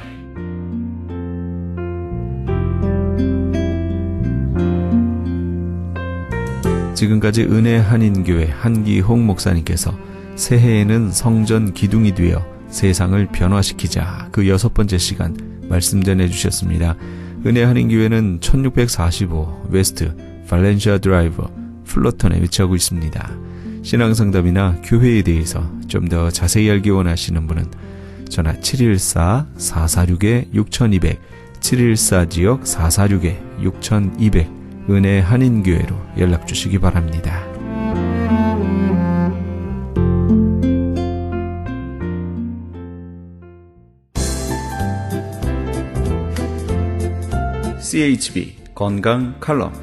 지금까지 은혜 한인교회 한기홍 목사님께서 새해에는 성전 기둥이 되어 세상을 변화시키자 그 6번째 시간 말씀 전해주셨습니다. 은혜 한인교회는 1645 웨스트 발렌시아 드라이브 플러턴에 위치하고 있습니다. 신앙상담이나 교회에 대해서 좀 더 자세히 알기 원하시는 분은 전화 714-446-6200, 714지역 446-6200 은혜 한인교회로 연락 주시기 바랍니다. CHB 건강 칼럼.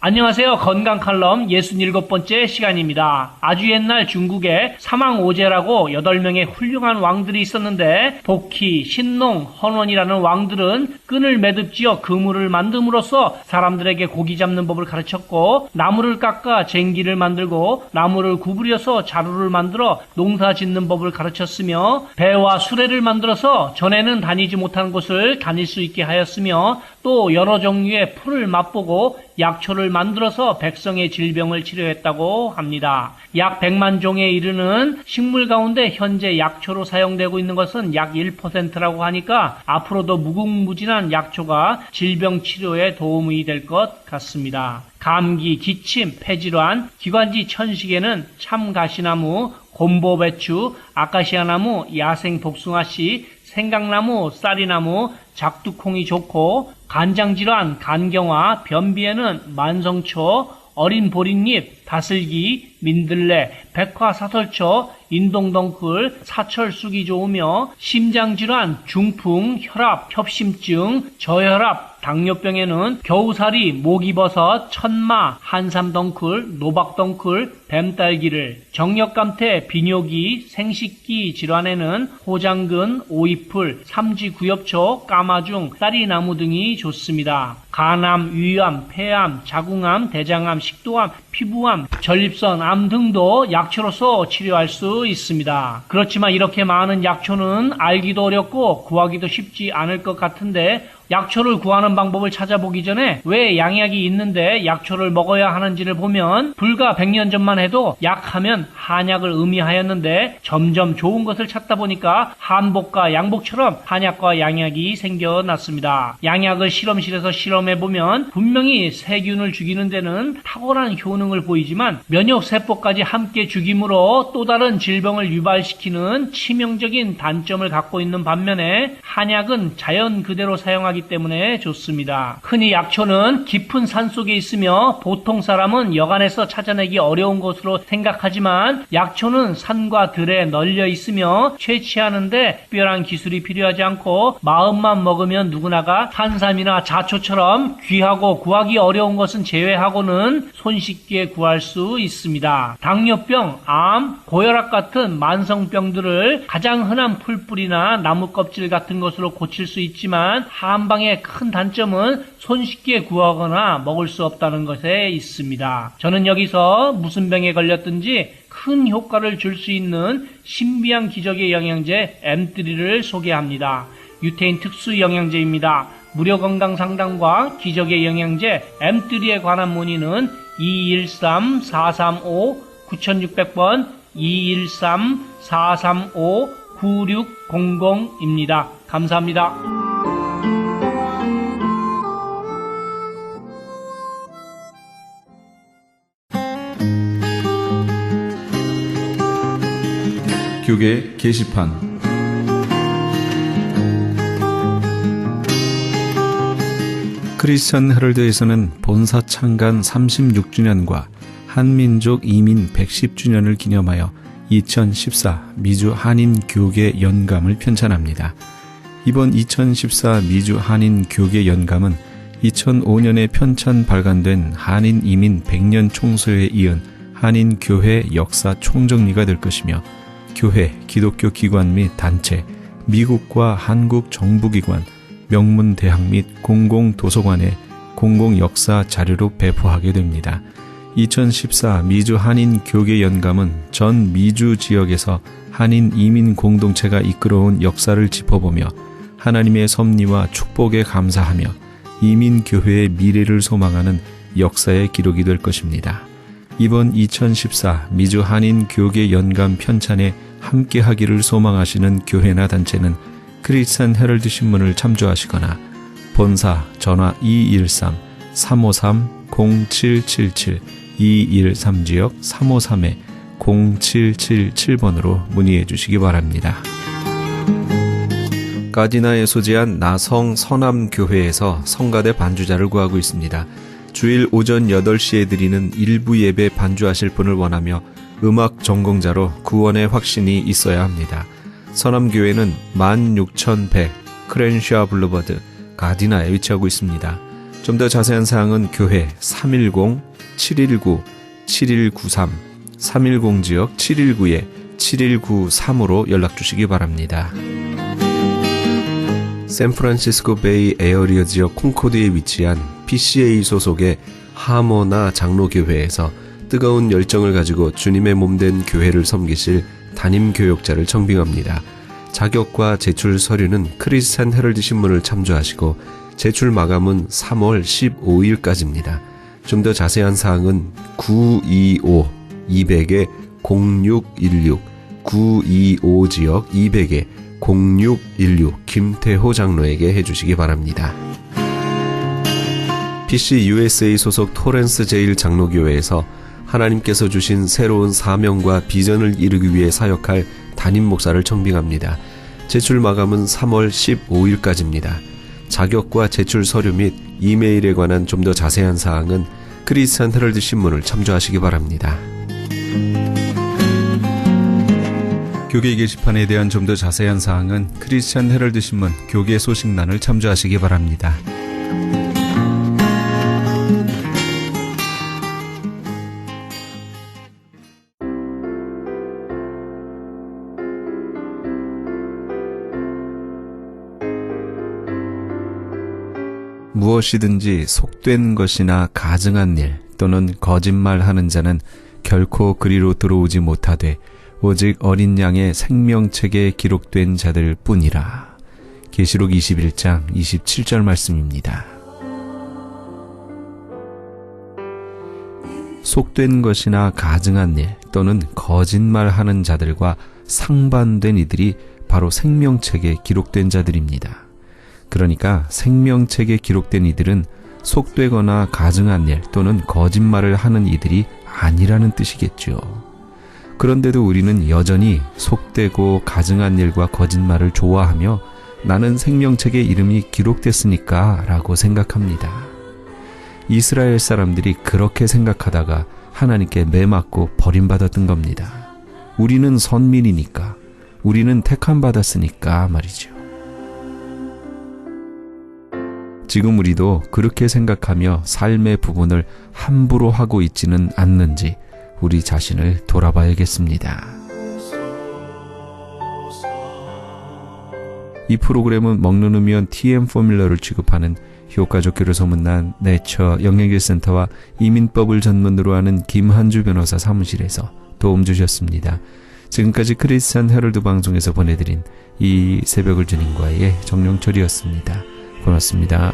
안녕하세요. 건강 칼럼 67번째 시간입니다. 아주 옛날 중국에 사망오제라고 8명의 훌륭한 왕들이 있었는데 복희, 신농, 헌원이라는 왕들은 끈을 매듭지어 그물을 만듦으로써 사람들에게 고기 잡는 법을 가르쳤고, 나무를 깎아 쟁기를 만들고 나무를 구부려서 자루를 만들어 농사 짓는 법을 가르쳤으며, 배와 수레를 만들어서 전에는 다니지 못한 곳을 다닐 수 있게 하였으며, 또 여러 종류의 풀을 맛보고 약초를 만들어서 백성의 질병을 치료했다고 합니다. 약 100만 종에 이르는 식물 가운데 현재 약초로 사용되고 있는 것은 약 1%라고 하니까 앞으로도 무궁무진한 약초가 질병 치료에 도움이 될 것 같습니다. 감기, 기침, 폐질환, 기관지 천식에는 참가시나무, 곰보배추, 아카시아나무, 야생 복숭아씨, 생강나무, 쌀이나무, 작두콩이 좋고, 간장질환, 간경화, 변비에는 만성초, 어린 보릿잎, 다슬기, 민들레, 백화사설초, 인동덩굴, 사철쑥이 좋으며, 심장질환, 중풍, 혈압, 협심증, 저혈압, 당뇨병에는 겨우살이, 목이버섯, 천마, 한삼덩굴, 노박덩굴, 뱀딸기를, 정력감퇴, 비뇨기, 생식기 질환에는 호장근, 오이풀, 삼지구엽초, 까마중, 쌀이나무 등이 좋습니다. 간암, 위암, 폐암, 자궁암, 대장암, 식도암, 피부암, 전립선, 암 등도 약초로서 치료할 수 있습니다. 그렇지만 이렇게 많은 약초는 알기도 어렵고 구하기도 쉽지 않을 것 같은데, 약초를 구하는 방법을 찾아보기 전에 왜 양약이 있는데 약초를 먹어야 하는지를 보면, 불과 100년 전만 해도 약하면 한약을 의미하였는데 점점 좋은 것을 찾다 보니까 한복과 양복처럼 한약과 양약이 생겨났습니다. 양약을 실험실에서 실험해보면 분명히 세균을 죽이는 데는 탁월한 효능을 보이지만 면역세포까지 함께 죽이므로 또 다른 질병을 유발시키는 치명적인 단점을 갖고 있는 반면에, 한약은 자연 그대로 사용하기 때문에 좋습니다. 흔히 약초는 깊은 산속에 있으며 보통 사람은 여간에서 찾아내기 어려운 것으로 생각하지만, 약초는 산과 들에 널려 있으며 채취하는데 특별한 기술이 필요하지 않고 마음만 먹으면 누구나가 산삼이나 자초처럼 귀하고 구하기 어려운 것은 제외하고는 손쉽게 구할 수 있습니다. 당뇨병, 암, 고혈압 같은 만성병들을 가장 흔한 풀뿌리나 나무 껍질 같은 것으로 고칠 수 있지만, 한방의 큰 단점은 손쉽게 구하거나 먹을 수 없다는 것에 있습니다. 저는 여기서 무슨 병에 걸렸든지 큰 효과를 줄 수 있는 신비한 기적의 영양제 M3를 소개합니다. 유태인 특수 영양제입니다. 무료 건강 상담과 기적의 영양제 M3에 관한 문의는 213-435-9600번, 213-435-9600입니다. 감사합니다. 교계 게시판. 크리스천 헤럴드에서는 본사 창간 36주년과 한민족 이민 110주년을 기념하여 2014 미주 한인 교계 연감을 편찬합니다. 이번 2014 미주 한인 교계 연감은 2005년에 편찬 발간된 한인 이민 100년 총서에 이은 한인 교회 역사 총정리가 될 것이며, 교회, 기독교 기관 및 단체, 미국과 한국 정부기관, 명문대학 및 공공도서관에 공공역사 자료로 배포하게 됩니다. 2014 미주 한인 교계 연감은 전 미주 지역에서 한인 이민 공동체가 이끌어온 역사를 짚어보며 하나님의 섭리와 축복에 감사하며 이민교회의 미래를 소망하는 역사의 기록이 될 것입니다. 이번 2014 미주 한인 교계 연감 편찬에 함께하기를 소망하시는 교회나 단체는 크리스천 헤럴드 신문을 참조하시거나 본사 전화 213-353-0777 213지역 353-0777번으로 문의해 주시기 바랍니다. 가디나에 소재한 나성 서남교회에서 성가대 반주자를 구하고 있습니다. 주일 오전 8시에 드리는 일부 예배 반주하실 분을 원하며 음악 전공자로 구원의 확신이 있어야 합니다. 서남교회는 16100 크렌샤 블루버드 가디나에 위치하고 있습니다. 좀 더 자세한 사항은 교회 310-719-7193 310지역 719-7193으로 연락주시기 바랍니다. 샌프란시스코 베이 에어리어 지역 콩코드에 위치한 PCA 소속의 하모나 장로교회에서 뜨거운 열정을 가지고 주님의 몸된 교회를 섬기실 담임교역자를 청빙합니다. 자격과 제출 서류는 크리스찬 헤럴드 신문을 참조하시고 제출 마감은 3월 15일까지입니다. 좀 더 자세한 사항은 925-200-0616 925지역 200-0616 김태호 장로에게 해주시기 바랍니다. PC USA 소속 토렌스 제일 장로교회에서 하나님께서 주신 새로운 사명과 비전을 이루기 위해 사역할 담임 목사를 청빙합니다. 제출 마감은 3월 15일까지입니다. 자격과 제출 서류 및 이메일에 관한 좀 더 자세한 사항은 크리스찬 헤럴드 신문을 참조하시기 바랍니다. 교계 게시판에 대한 좀 더 자세한 사항은 크리스찬 헤럴드 신문 교계 소식란을 참조하시기 바랍니다. 무엇이든지 속된 것이나 가증한 일 또는 거짓말하는 자는 결코 그리로 들어오지 못하되 오직 어린 양의 생명책에 기록된 자들 뿐이라. 계시록 21장 27절 말씀입니다. 속된 것이나 가증한 일 또는 거짓말하는 자들과 상반된 이들이 바로 생명책에 기록된 자들입니다. 그러니까 생명책에 기록된 이들은 속되거나 가증한 일 또는 거짓말을 하는 이들이 아니라는 뜻이겠죠. 그런데도 우리는 여전히 속되고 가증한 일과 거짓말을 좋아하며 나는 생명책에 이름이 기록됐으니까 라고 생각합니다. 이스라엘 사람들이 그렇게 생각하다가 하나님께 매맞고 버림받았던 겁니다. 우리는 선민이니까, 우리는 택함받았으니까 말이죠. 지금 우리도 그렇게 생각하며 삶의 부분을 함부로 하고 있지는 않는지 우리 자신을 돌아봐야겠습니다. 이 프로그램은 먹는 음이온 TM 포뮬러를 취급하는 효과좋기로 소문난 내처 영양길센터와 이민법을 전문으로 하는 김한주 변호사 사무실에서 도움 주셨습니다. 지금까지 크리스찬 헤럴드 방송에서 보내드린 이 새벽을 주님과의 정용철이었습니다. 고맙습니다.